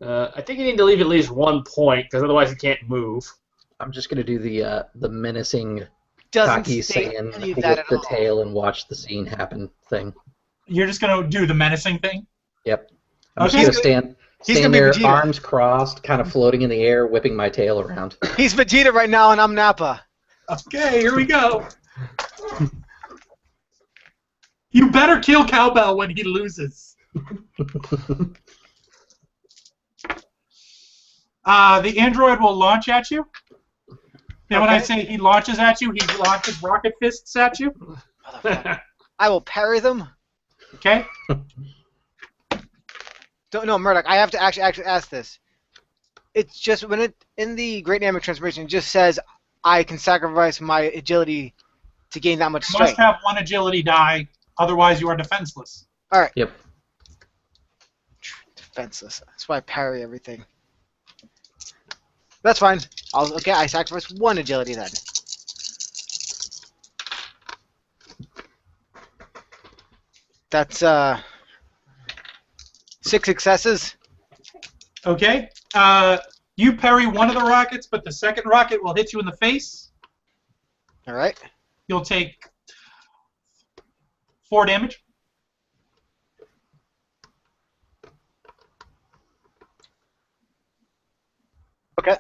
I think you need to leave at least 1 point, because otherwise you can't move. I'm just gonna do the menacing Doesn't cocky state saying any of whip that at the all. tail and watch the scene happen thing. You're just going to do the menacing thing? Yep. I'm Okay. just gonna He's stand gonna be there, Vegeta. arms crossed, kind of floating in the air, whipping my tail around. He's Vegeta right now, and I'm Nappa. Okay, here we go. You better kill Cowbell when he loses. The android will launch at you. And when I Okay. say he launches at you, he launches rocket fists at you. I will parry them. Okay? Don't know, Murdoch. I have to actually ask this. It's just when it in the Great Namek transformation, it just says I can sacrifice my agility to gain that much You must strength. have one agility die, otherwise you are defenseless. All right. Yep. Defenseless. That's why I parry everything. That's fine. Okay, I sacrifice 1 agility then. That's 6 successes. Okay? You parry one of the rockets, but the second rocket will hit you in the face. All right. You'll take 4 damage. Okay.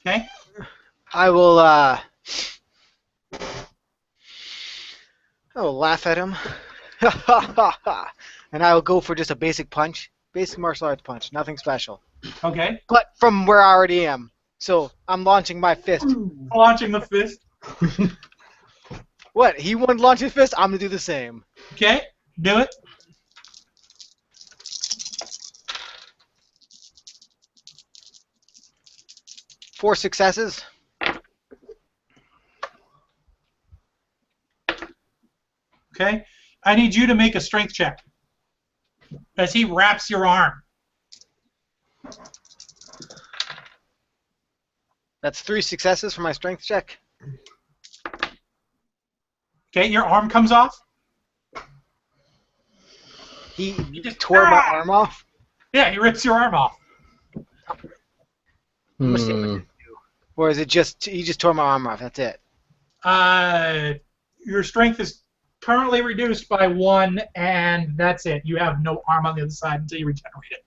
Okay? I will laugh at him. And I will go for just a basic punch. Basic martial arts punch. Nothing special. Okay. But from where I already am. So I'm launching my fist. Launching the fist. What? He wanted to launch his fist? I'm going to do the same. Okay? Do it. Four successes. Okay? I need you to make a strength check. As he wraps your arm. That's 3 successes for my strength check. Okay, your arm comes off. He just tore my arm off. Yeah, he rips your arm off. Or is it just he just tore my arm off? That's it. Your strength is currently reduced by 1, and that's it. You have no arm on the other side until you regenerate it.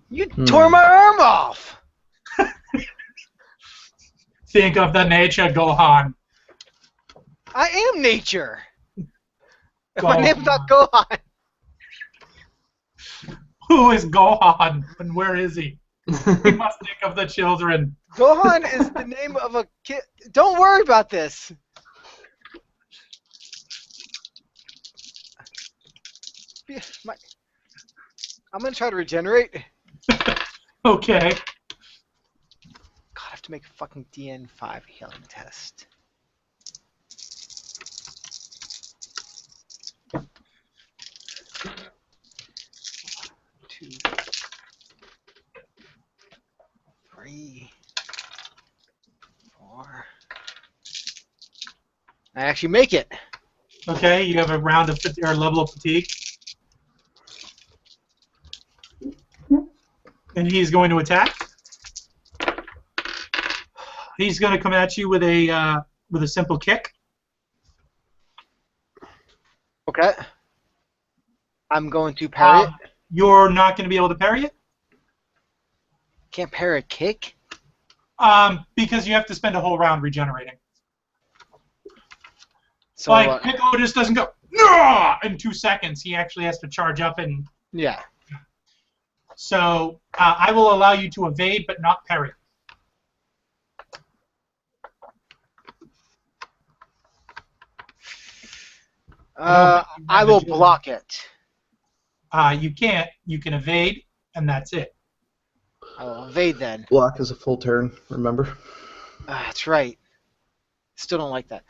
You tore my arm off. Think of the nature, Gohan. I am nature. Gohan. My name's not Gohan. Who is Gohan, and where is he? We must think of the children. Gohan is the name of a kid. Don't worry about this. I'm gonna try to regenerate. Okay. God, I have to make a fucking DN5 healing test. Two, 3, 4. I actually make it. Okay, you have a round of or level of fatigue. And he's going to attack. He's going to come at you with a simple kick. Okay. I'm going to parry it. You're not going to be able to parry it. Can't parry a kick? Because you have to spend a whole round regenerating. So, like, Piccolo just doesn't go, "Nah!" in 2 seconds. He actually has to charge up and... Yeah. So, I will allow you to evade, but not parry. I will block it. You can't. You can evade, and that's it. I will evade then. Block is a full turn, remember? That's right. Still don't like that.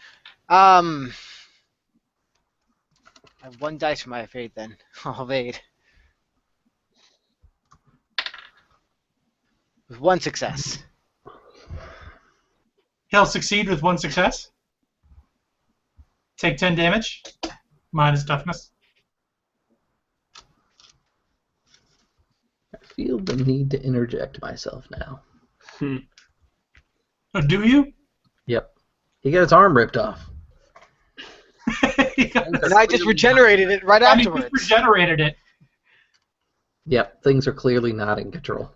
I have 1 dice for my evade then. I'll evade. With 1 success. He'll succeed with 1 success. Take 10 damage, minus toughness. I feel the need to interject myself now. Oh, do you? Yep. He got his arm ripped off. And I just regenerated it right afterwards. You regenerated it. Yep, things are clearly not in control.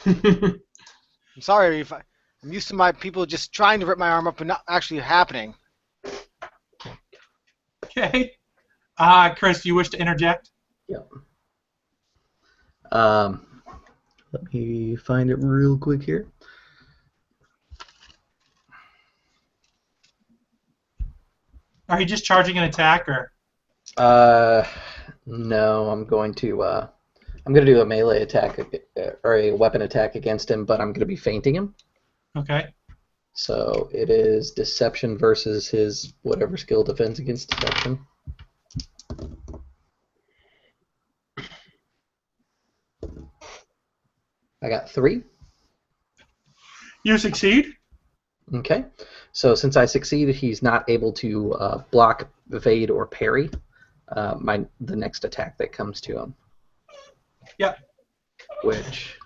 I'm sorry if I'm used to my people just trying to rip my arm up and not actually happening. Okay. Chris, do you wish to interject? Yep. Let me find it real quick here. Are you just charging an attack, or? No, I'm going to do a melee attack or a weapon attack against him, but I'm going to be feinting him. Okay. So it is deception versus his whatever skill defends against deception. I got 3. You succeed. Okay. So since I succeeded, he's not able to block, evade, or parry the next attack that comes to him. Yep. Which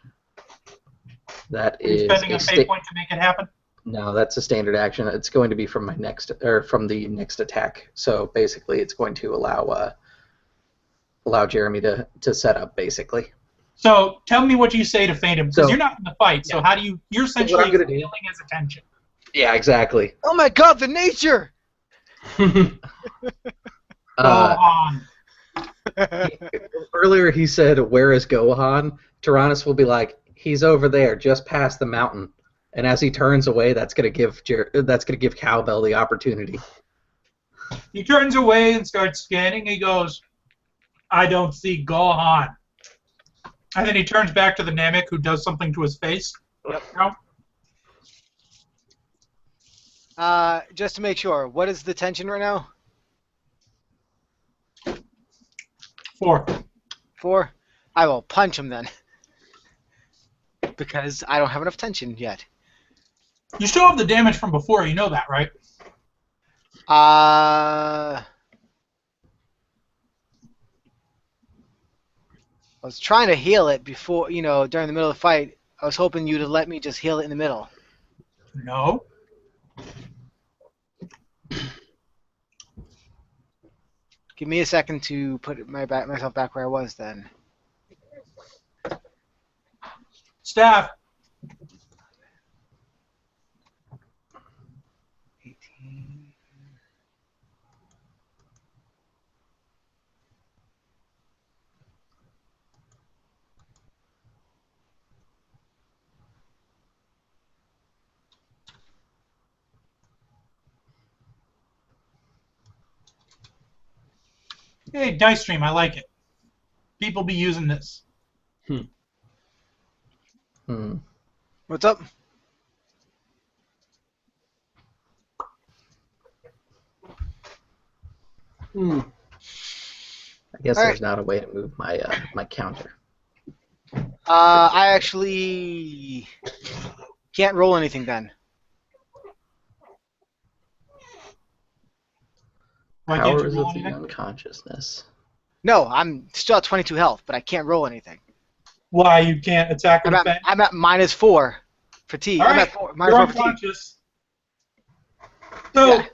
that Are you is spending a fate point to make it happen? No, that's a standard action. It's going to be from my next from the next attack. So basically, it's going to allow Jeremy to set up basically. So tell me what you say to feint him, because you're not in the fight. So yeah. how do you? You're essentially stealing his attention. Yeah, exactly. Oh my God, the nature! Earlier he said, "Where is Gohan?" Tyrannus will be like, "He's over there, just past the mountain." And as he turns away, that's gonna give Cowbell the opportunity. He turns away and starts scanning. He goes, "I don't see Gohan." And then he turns back to the Namek, who does something to his face. Yep. No? Just to make sure, what is the tension right now? 4. 4? I will punch him then. Because I don't have enough tension yet. You still have the damage from before. You know that, right? I was trying to heal it before, during the middle of the fight. I was hoping you to let me just heal it in the middle. No. Give me a second to put myself back where I was then. Staff. 18. Hey, Dice Stream, I like it. People be using this. What's up? I guess All there's right. not a way to move my my counter. I actually can't roll anything then. Why can't you Powers roll of the anything? unconsciousness. No, I'm still at 22 health, but I can't roll anything. Why you can't attack or defend? I'm at -4 fatigue. All I'm right, at -4 you're -4 fatigue. unconscious. So, Yeah.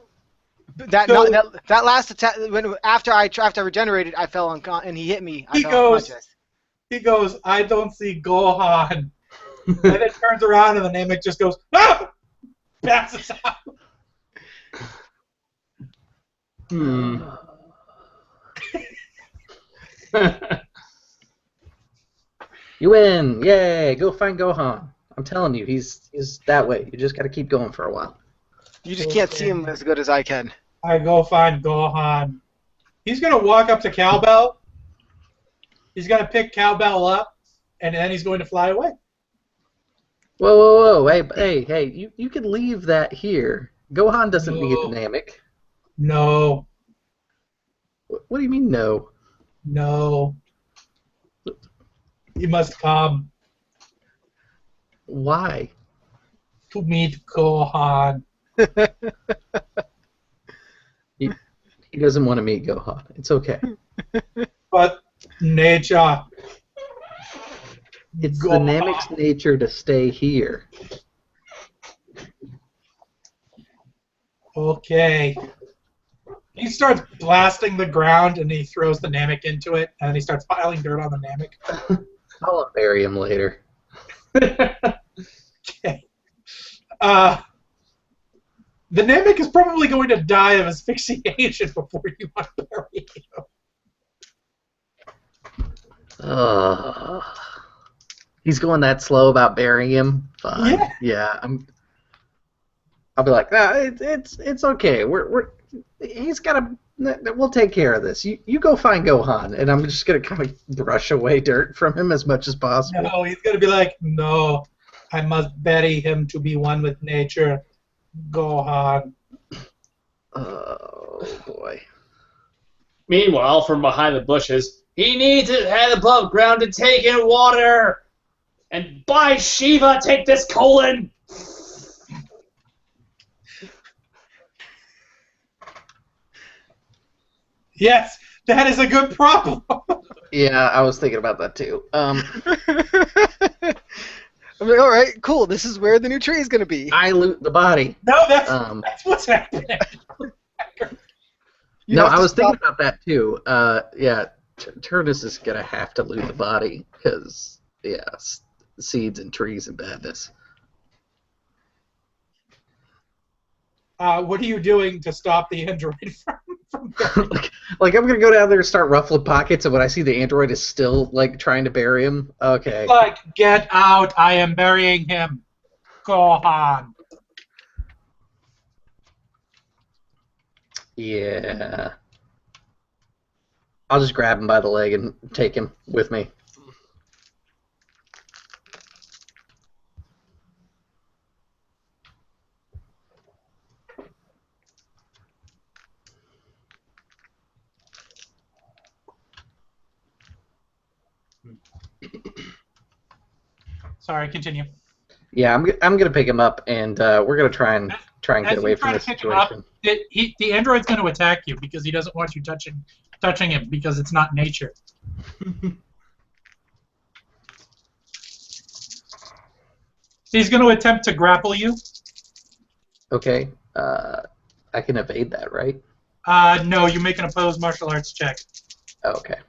That last attack, after I regenerated, I fell and he hit me. I He fell goes- unconscious. he goes, I don't see Gohan. And then turns around and the Namek just goes, ah! Passes out. You win! Yay! Go find Gohan. I'm telling you, he's that way. You just got to keep going for a while. You just can't see him as good as I can. I go find Gohan. He's going to walk up to Cowbell. He's going to pick Cowbell up, and then he's going to fly away. Whoa, whoa, whoa! Hey! You can leave that here. Gohan doesn't need the Namek. No. What do you mean no? No. You must come Why? to meet Gohan. He doesn't want to meet Gohan. It's okay. But nature. It's Gohan. the Namek's nature to stay here. Okay. He starts blasting the ground and he throws the Namek into it and he starts piling dirt on the Namek. I'll bury him later. Okay. The Namek is probably going to die of asphyxiation before you want to bury him. He's going that slow about burying him. Fine. Yeah. I'll be like, it's okay. He's got to. We'll take care of this. You go find Gohan, and I'm just gonna kind of brush away dirt from him as much as possible. No, he's going to be like, no, I must bury him to be one with nature. Gohan. Oh boy. Meanwhile, from behind the bushes, he needs his head above ground to take in water. And by Shiva, take this colon. Yes, that is a good problem. Yeah, I was thinking about that too. I'm like, all right, cool. This is where the new tree is gonna be. I loot the body. No, that's what's happening. No, I was thinking about that too. Yeah, Turnus is gonna have to loot the body because seeds and trees and badness. What are you doing to stop the android from like I'm gonna go down there and start ruffling pockets, and when I see the android is still like trying to bury him, okay. Like, get out! I am burying him. Gohan. Yeah. I'll just grab him by the leg and take him with me. Sorry, continue. Yeah, I'm gonna pick him up, and we're gonna try and get away from this situation. The android's going to attack you because he doesn't want you touching him because it's not nature. He's going to attempt to grapple you. Okay. I can evade that, right? No, you make an opposed martial arts check. Oh, okay.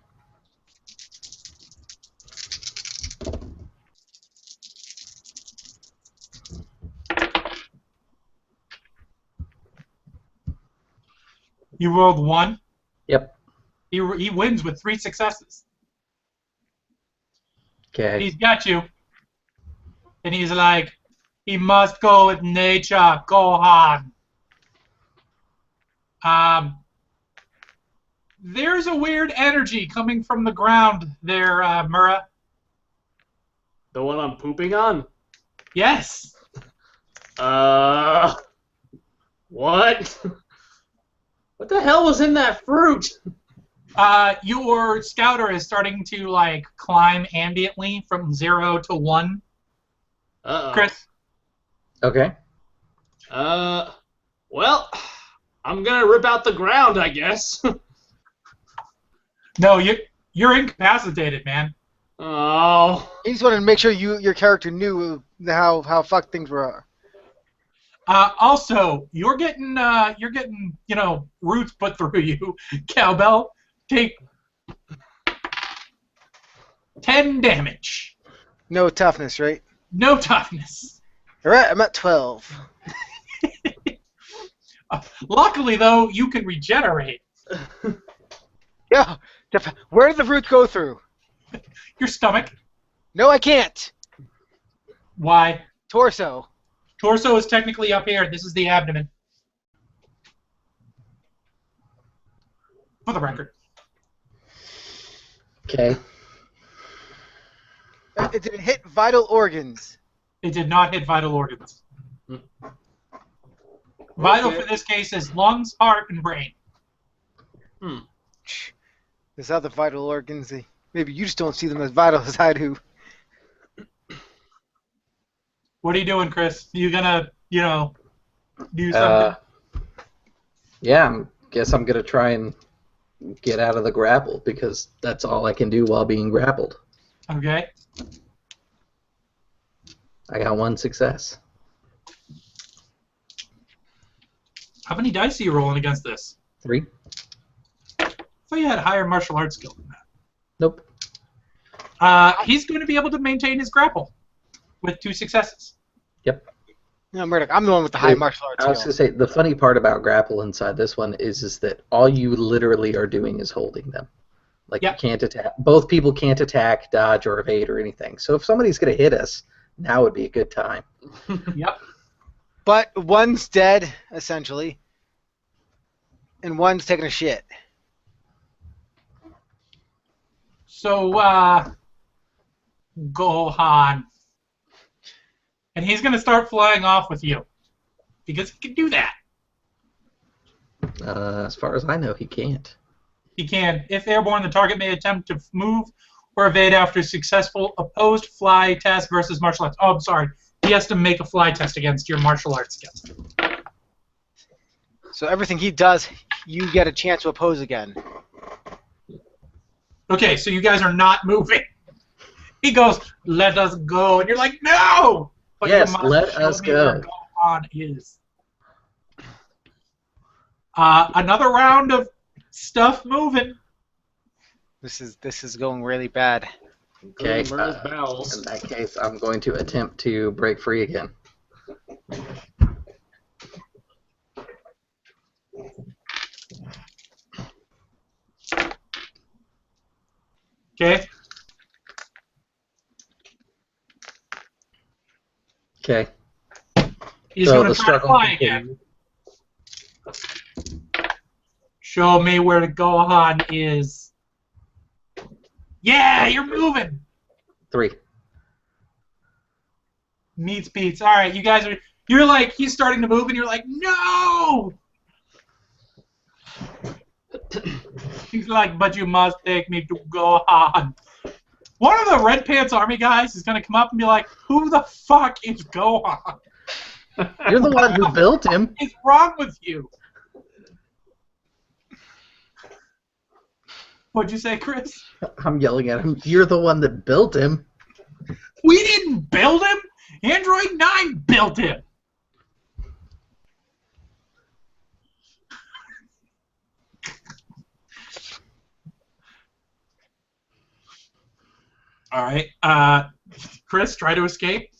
You rolled 1. Yep. He wins with 3 successes. Okay. He's got you. And he's like, he must go with nature, Gohan. There's a weird energy coming from the ground there, Mura. The one I'm pooping on? Yes. What? What the hell was in that fruit? Your scouter is starting to like climb ambiently from 0 to 1. Uh-oh. Chris. Okay. Well, I'm gonna rip out the ground, I guess. No, you're incapacitated, man. Oh. He just wanted to make sure your character knew how fucked things were. Also, you're getting roots put through you. Cowbell, take 10 damage. No toughness, right? No toughness. All right, I'm at 12. Luckily, though, you can regenerate. Yeah. Where did the roots go through? Your stomach. No, I can't. Why? Torso. Torso is technically up here. This is the abdomen. For the record. Okay. It didn't hit vital organs. It did not hit vital organs. Vital for this case is lungs, heart, and brain. There's other vital organs. Maybe you just don't see them as vital as I do. What are you doing, Chris? You gonna, do something? Yeah, guess I'm gonna try and get out of the grapple because that's all I can do while being grappled. Okay. I got 1 success. How many dice are you rolling against this? 3. I thought you had higher martial arts skill than that. Nope. He's going to be able to maintain his grapple with 2 successes. Yep. No, Murdoch, I'm the one with the high martial arts I was skill. gonna say the funny part about grapple inside this one is that all you literally are doing is holding them. Like Yep. you can't attack. Both people can't attack, dodge, or evade or anything. So if somebody's gonna hit us, now would be a good time. Yep. But one's dead, essentially. And one's taking a shit. So, Gohan. And he's going to start flying off with you. Because he can do that. As far as I know, he can't. He can. If airborne, the target may attempt to move or evade after a successful opposed fly test versus martial arts. Oh, I'm sorry. He has to make a fly test against your martial arts skill. So everything he does, you get a chance to oppose again. Okay, so you guys are not moving. He goes, "Let us go," and you're like, "No!" But Yes, you must let show us me go. where Gohan is. Another round of stuff moving. This is going really bad. Okay. Murder's bowels. In that case, I'm going to attempt to break free again. Okay. Okay. He's So going the to try to struggle fly continues. again. Show me where the Gohan is. Yeah, you're moving. 3. Meets beats. All right, you guys are. You're like, he's starting to move, and you're like, no. He's like, but you must take me to Gohan. One of the Red Pants Army guys is gonna come up and be like, who the fuck is Gohan? You're the one who built him. What is wrong with you? What'd you say, Chris? I'm yelling at him. You're the one that built him. We didn't build him. Android 9 built him. All right. Chris, try to escape.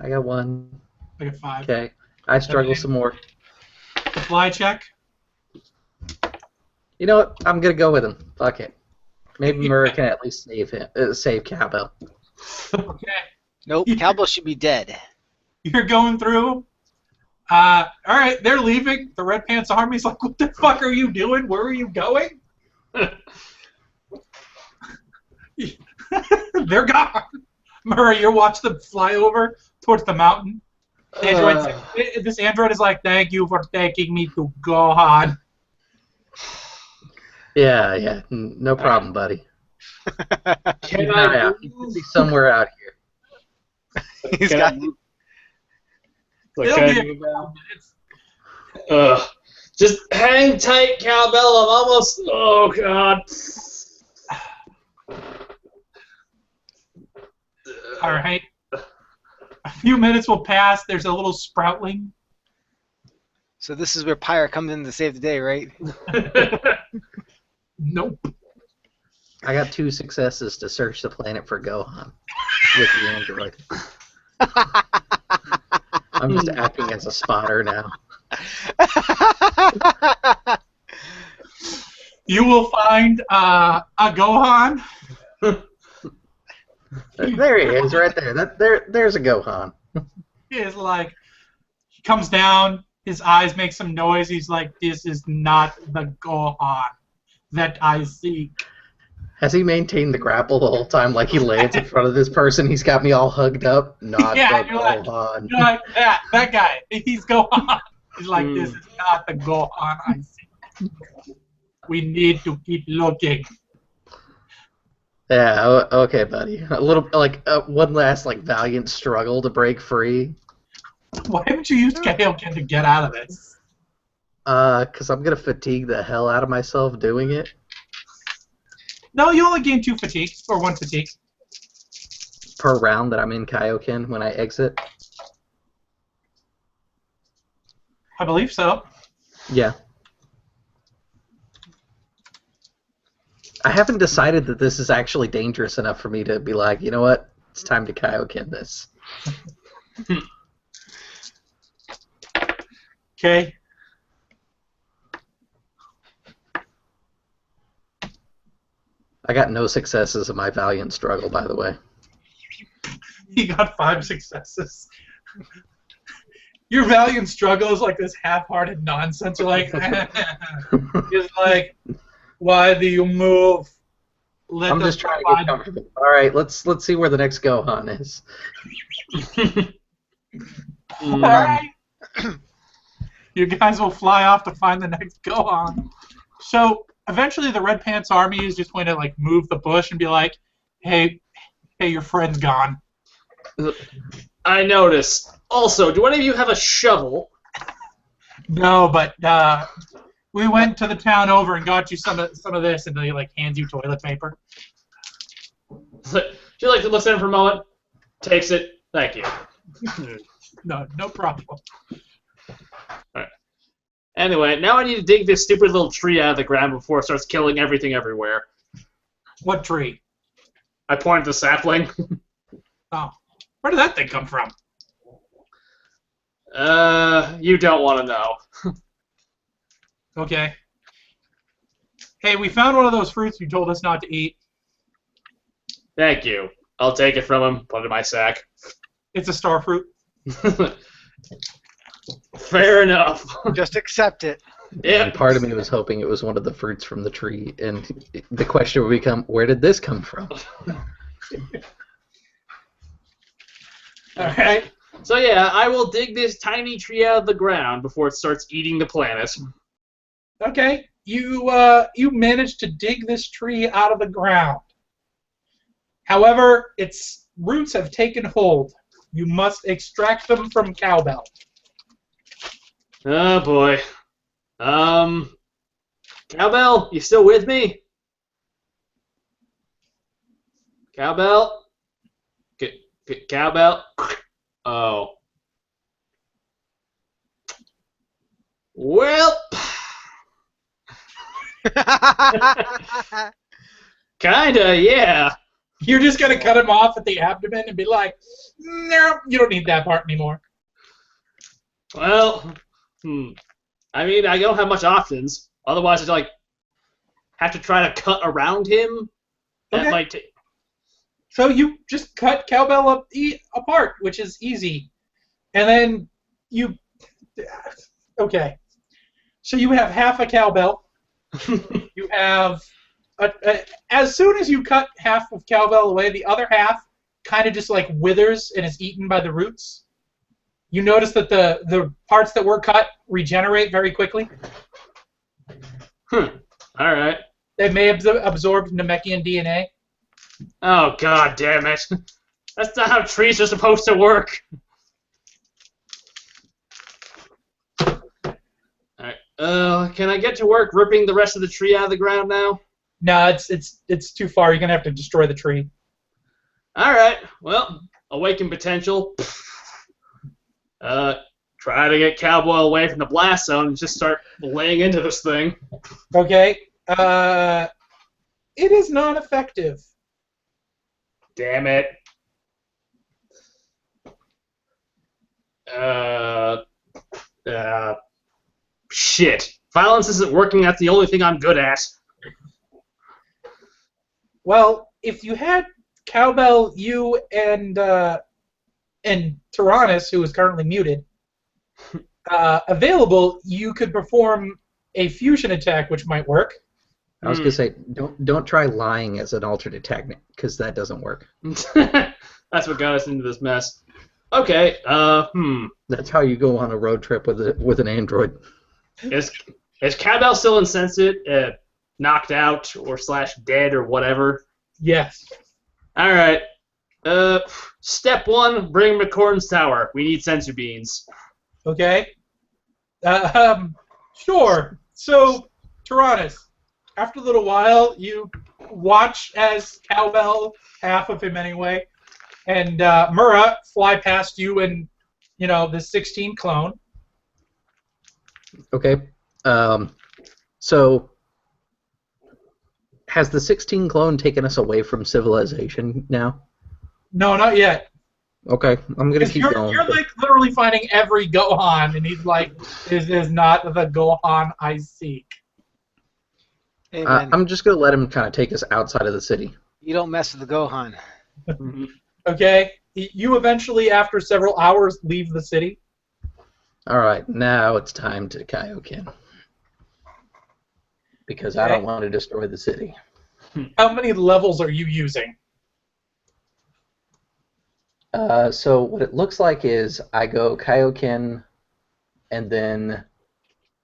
I got 1. I got 5. Okay. I struggle Okay. some more. The fly check. You know what? I'm gonna go with him. Fuck it. Maybe Murray can at least save Cowbell. Okay. Nope, Cowboy should be dead. You're going through. All right, they're leaving. The Red Pants Army's like, what the fuck are you doing? Where are you going? They're gone. Murray, you're watching them fly over towards the mountain. This android is like, thank you for taking me to Gohan. Yeah. No problem, buddy. Can He's I not out. move? He's somewhere out here. He's Can got. I move? Like, It'll can I be a move couple now? minutes. Ugh. Just hang tight, Cowbell. I'm almost. Oh God. All right. A few minutes will pass. There's a little sproutling. So this is where Pyre comes in to save the day, right? Nope. I got 2 successes to search the planet for Gohan with the android. I'm just acting as a spotter now. You will find a Gohan. There he is, right there. There's a Gohan. He is like, he comes down, his eyes make some noise. He's like, this is not the Gohan that I seek. Has he maintained the grapple the whole time? Like he lands in front of this person, he's got me all hugged up? Not Yeah, the you're like- Gohan. You're like, that guy, he's Gohan. He's like, this is not the Gohan I seek. We need to keep looking. Yeah, okay, buddy. A little, one last, valiant struggle to break free. Why haven't you used Kaioken to get out of this? Because I'm going to fatigue the hell out of myself doing it. No, you only gain 2 fatigue, or 1 fatigue. Per round that I'm in Kaioken when I exit. I believe so. Yeah. I haven't decided that this is actually dangerous enough for me to be like, you know what? It's time to Kaioken this. Okay. I got no successes in my valiant struggle, by the way. He got 5 successes. Your valiant struggle is like this half-hearted nonsense. You're like, it's like, why do you move? Let I'm them just trying to provide- get comfortable. All right, let's see where the next Gohan is. All right. You guys will fly off to find the next Gohan. So eventually, the Red Pants army is just going to like move the bush and be like, "Hey, your friend's gone." I noticed. Also, do any of you have a shovel? No, but we went to the town over and got you some of this, and they like hands you toilet paper. She like looks at him for a moment, takes it. Thank you. No problem. Anyway, now I need to dig this stupid little tree out of the ground before it starts killing everything everywhere. What tree? I point at the sapling. Oh, where did that thing come from? You don't want to know. Okay. Hey, we found one of those fruits you told us not to eat. Thank you. I'll take it from him, put it in my sack. It's a star fruit. Fair enough. Just accept it. Yeah. And part of me was hoping it was one of the fruits from the tree, and the question would become, where did this come from? All right. So yeah, I will dig this tiny tree out of the ground before it starts eating the planet. Okay. You managed to dig this tree out of the ground. However, its roots have taken hold. You must extract them from Cowbell. Oh boy. Cowbell, you still with me? Cowbell? Cowbell? Oh. Well. Kinda, yeah. You're just gonna cut him off at the abdomen and be like, "No, you don't need that part anymore." Well, I mean, I don't have much options. Otherwise, I'd have to try to cut around him. That Okay. might take. So you just cut Cowbell apart, which is easy, and then you. Okay. So you have half a Cowbell. You have. As soon as you cut half of Cowbell away, the other half kind of just like withers and is eaten by the roots. You notice that the parts that were cut regenerate very quickly. All right. They may have absorbed Namekian DNA. Oh, god damn it. That's not how trees are supposed to work. Alright, can I get to work ripping the rest of the tree out of the ground now? No, it's too far. You're gonna have to destroy the tree. Alright, well, awaken potential. Try to get Cowboy away from the blast zone and just start laying into this thing. Okay. It is not effective. Damn it. Shit. Violence isn't working, that's the only thing I'm good at. Well, if you had Cowbell, you and Tyrannus, who is currently muted, available, you could perform a fusion attack, which might work. I was gonna say, don't try lying as an alternate technique, because that doesn't work. That's what got us into this mess. Okay, That's how you go on a road trip with an android. Is Cowbell still insensitive, knocked out, or / dead, or whatever? Yes. Alright. Step 1, bring McCorn's tower. We need sensu beans. Okay. Sure. So, Tyrannus, after a little while, you watch as Cowbell, half of him anyway, and Murrah fly past you in, the 16 clone. Okay. So, has the 16 clone taken us away from civilization now? No, not yet. Okay, I'm gonna keep going. You're like literally finding every Gohan, and he's like, "This is not the Gohan I seek." I'm just gonna let him kind of take us outside of the city. You don't mess with the Gohan. Okay. You eventually, after several hours, leave the city. All right, now it's time to Kaioken. Because I don't want to destroy the city. How many levels are you using? So what it looks like is I go Kaioken, and then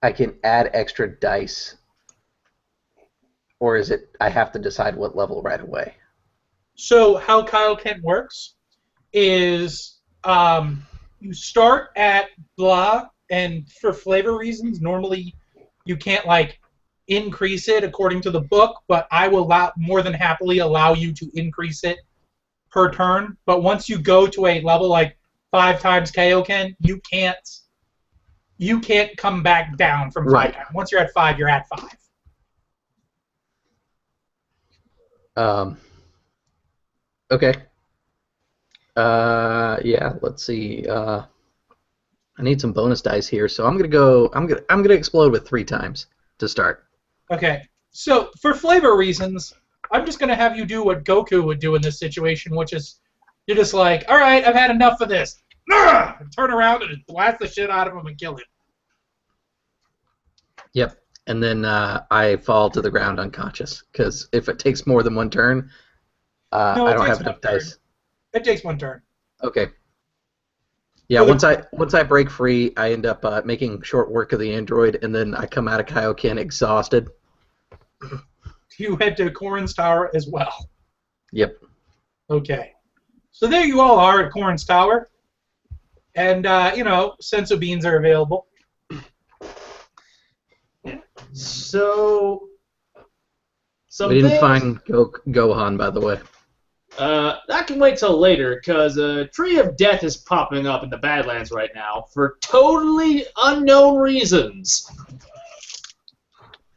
I can add extra dice. Or is it I have to decide what level right away? So how Kaioken works is you start at blah, and for flavor reasons, normally you can't increase it according to the book, but I will more than happily allow you to increase it per turn. But once you go to a level like 5 times Kaioken, you can't come back down from 5 times. Once you're at 5, you're at 5. Okay. Yeah. Let's see. I need some bonus dice here, so I'm gonna explode with 3 times to start. Okay. So for flavor reasons, I'm just gonna have you do what Goku would do in this situation, which is you're just like, all right, I've had enough of this. And turn around and blast the shit out of him and kill him. Yep. And then I fall to the ground unconscious, because if it takes more than 1 turn, I don't have enough dice. It takes 1 turn. Okay. Yeah, once I break free, I end up making short work of the android, and then I come out of Kaioken exhausted. You head to Korin's Tower as well. Yep. Okay. So there you all are at Korin's Tower. And, sensu beans are available. So... We didn't find Gohan, by the way. That can wait till later, because a Tree of Death is popping up in the Badlands right now for totally unknown reasons.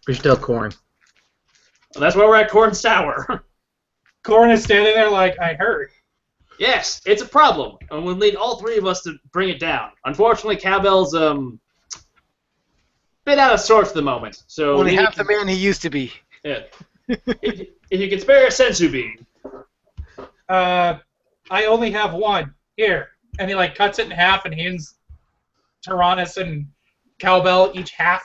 We should tell Korin. Well, that's why we're at Korin's Tower. Korin is standing there like, I heard. Yes, it's a problem, and we'll need all 3 of us to bring it down. Unfortunately, Cowbell's bit out of sorts at the moment. So only half the man he used to be. Yeah. if you can spare a sensu bean. I only have 1. Here. And he cuts it in half and hands Tyrannus and Cowbell each half.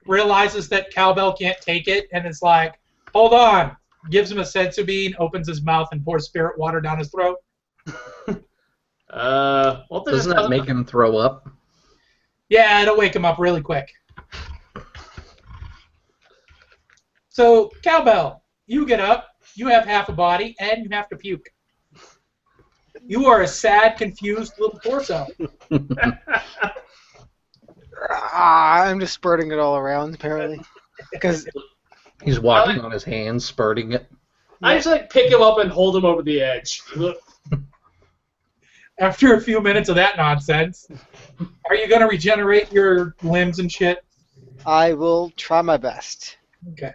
Realizes that Cowbell can't take it and is like, hold on. Gives him a sensu bean, opens his mouth, and pours spirit water down his throat. Doesn't that make him throw up? Yeah, it'll wake him up really quick. So, Cowbell, you get up, you have half a body, and you have to puke. You are a sad, confused little torso. I'm just spurting it all around, apparently. Because He's walking on his hands, spurting it. I just like pick him up and hold him over the edge. After a few minutes of that nonsense, are you going to regenerate your limbs and shit? I will try my best. Okay.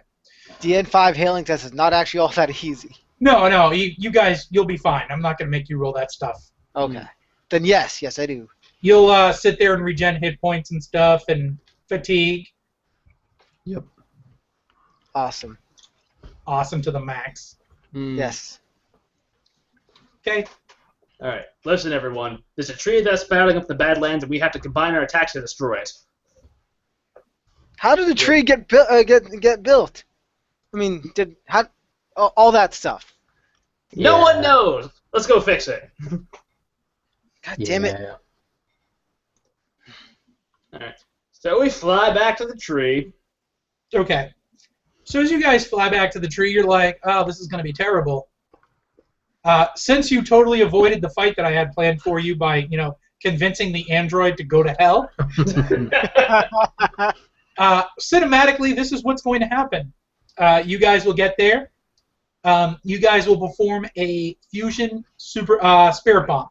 The N5 hailing test is not actually all that easy. No, you guys, you'll be fine. I'm not going to make you roll that stuff. Okay. Then yes, I do. You'll sit there and regen hit points and stuff and fatigue. Yep. Awesome. Awesome to the max. Yes. Okay. All right, listen, everyone. There's a tree that's battling up the Badlands, and we have to combine our attacks to destroy it. How did the tree get built? I mean, all that stuff? No one knows. Let's go fix it. God damn it! All right. So we fly back to the tree. Okay. So as you guys fly back to the tree, you're like, oh, this is going to be terrible. Since you totally avoided the fight that I had planned for you by, convincing the android to go to hell, cinematically, this is what's going to happen. You guys will get there. You guys will perform a fusion spirit bomb.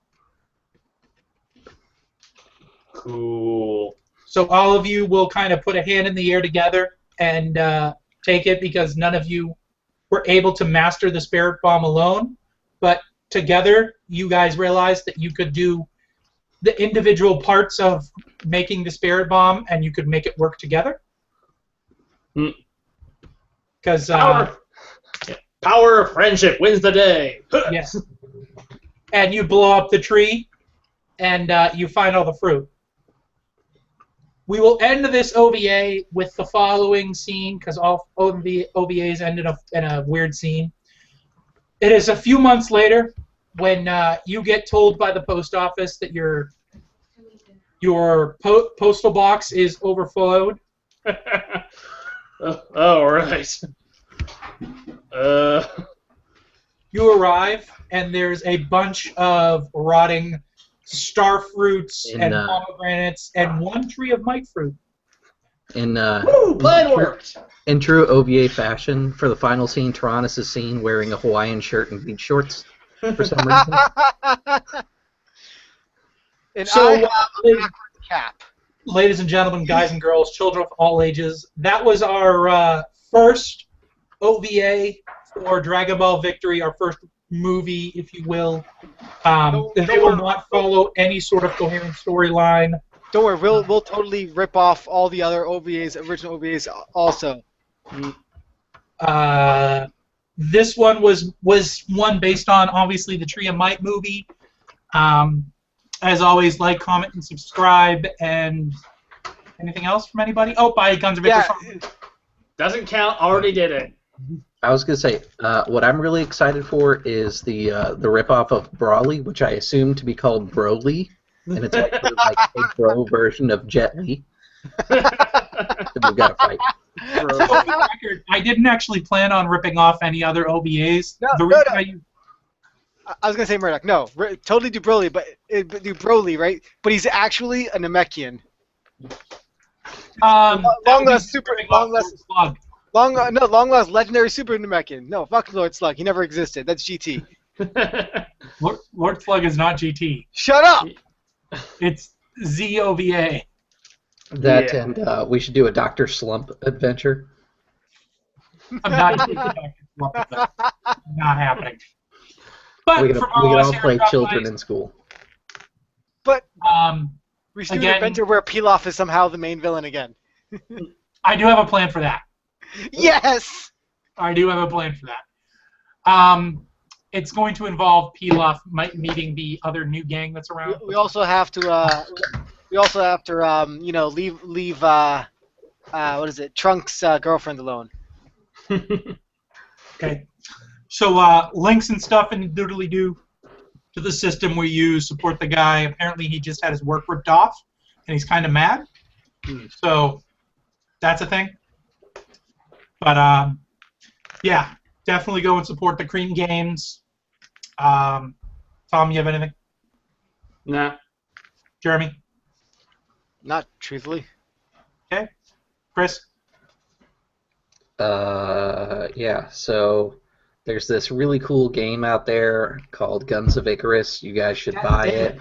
Cool. So all of you will kind of put a hand in the air together and take it because none of you were able to master the spirit bomb alone. But together, you guys realized that you could do the individual parts of making the spirit bomb, and you could make it work together. Because power of friendship wins the day. Yes. And you blow up the tree, and you find all the fruit. We will end this OVA with the following scene, because all OVAs end in a weird scene. It is a few months later when you get told by the post office that your postal box is overflowed. Oh, right. You arrive, and there's a bunch of rotting star fruits and pomegranates and one tree of mite fruit. Plan worked! In true OVA fashion, for the final scene, Tyrannus is seen wearing a Hawaiian shirt and beach shorts for some reason. And So, cap. ladies and gentlemen, guys and girls, children of all ages, that was our first OVA for Dragon Ball Victory, our first movie, if you will. They will not follow any sort of coherent storyline. Don't worry, we'll totally rip off all the other OVAs, original OVAs also. This one was one based on, obviously, the Tree of Might movie. As always, like, comment, and subscribe. And anything else from anybody? Oh, buy Guns of Victory. Doesn't count. Already did it. I was gonna say, what I'm really excited for is the ripoff of Brawly, which I assume to be called Broly, and it's actually like a bro version of Jet Li. So we've got to fight. So, for the record, I didn't actually plan on ripping off any other OVAs. I was gonna say Murdoch. No, totally do Broly, but do Broly, right? But he's actually a Namekian. Long lost legendary super Namekian. No, fuck Lord Slug. He never existed. That's GT. Lord Slug is not GT. Shut up. It's ZOVA. That and we should do a Dr. Slump adventure. I'm not doing Dr. Slump with that. Not happening. But We can all play children in school. But we should do an adventure where Pilaf is somehow the main villain again. I do have a plan for that. Yes! I do have a plan for that. It's going to involve Pilaf meeting the other new gang that's around. We also have to leave what is it? Trunks' girlfriend alone. Okay. So links and stuff in doodly-doo to the system we use support the guy. Apparently he just had his work ripped off, and he's kind of mad. So that's a thing. But Yeah, definitely go and support the Cream Games. Tom, you have anything? Nah. Jeremy? Not truthfully. Okay. Chris? Yeah, so there's this really cool game out there called Guns of Icarus. You guys should buy it.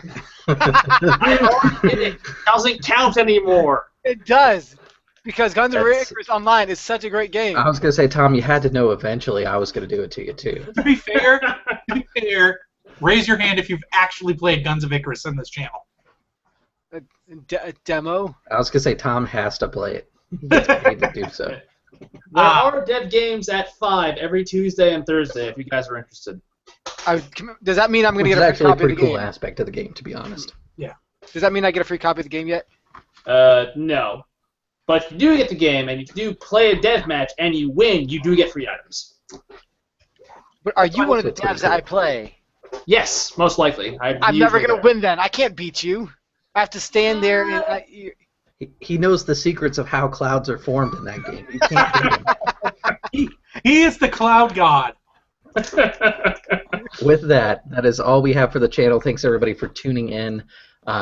I already did it. Doesn't count anymore. It does, because Guns N' That's- Roses Online is such a great game. I was gonna say, Tom, you had to know eventually I was gonna do it to you too. To be fair, raise your hand if you've actually played Guns of Icarus in this channel. A demo. I was gonna say Tom has to play it. He gets paid to do so. There are dev games at 5 every Tuesday and Thursday if you guys are interested. Does that mean I'm going to Which get is a free actually a copy of pretty the cool game? aspect of the game, to be honest. Does that mean I get a free copy of the game yet? No. But if you do get the game and you do play a dev match and you win, you do get free items. But are you one of the Also pretty devs that I cool. play? Yes, most likely. I'm never going to win then. I can't beat you. I have to stand there and... He knows the secrets of how clouds are formed in that game. You can't beat him. He is the cloud god. With that is all we have for the channel. Thanks everybody for tuning in.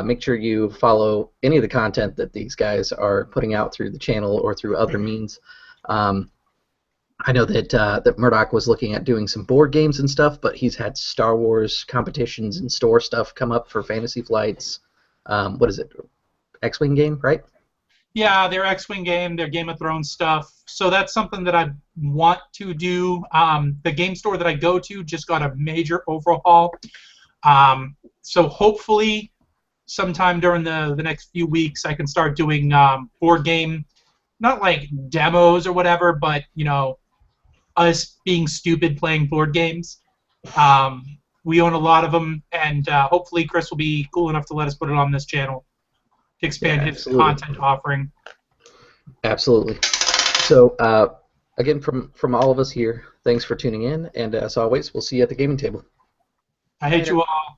Make sure you follow any of the content that these guys are putting out through the channel or through other means. I know that Murdoch was looking at doing some board games and stuff, but he's had Star Wars competitions and store stuff come up for Fantasy Flights. What is it? X-Wing game, right? Yeah, their X-Wing game, their Game of Thrones stuff. So that's something that I want to do. The game store that I go to just got a major overhaul. So hopefully sometime during the next few weeks I can start doing board game, not like demos or whatever, but, you know, us being stupid playing board games. We own a lot of them, and hopefully Chris will be cool enough to let us put it on this channel to expand his absolutely. content offering. Absolutely. So, again, from all of us here, thanks for tuning in, and as always, we'll see you at the gaming table. I hate you all.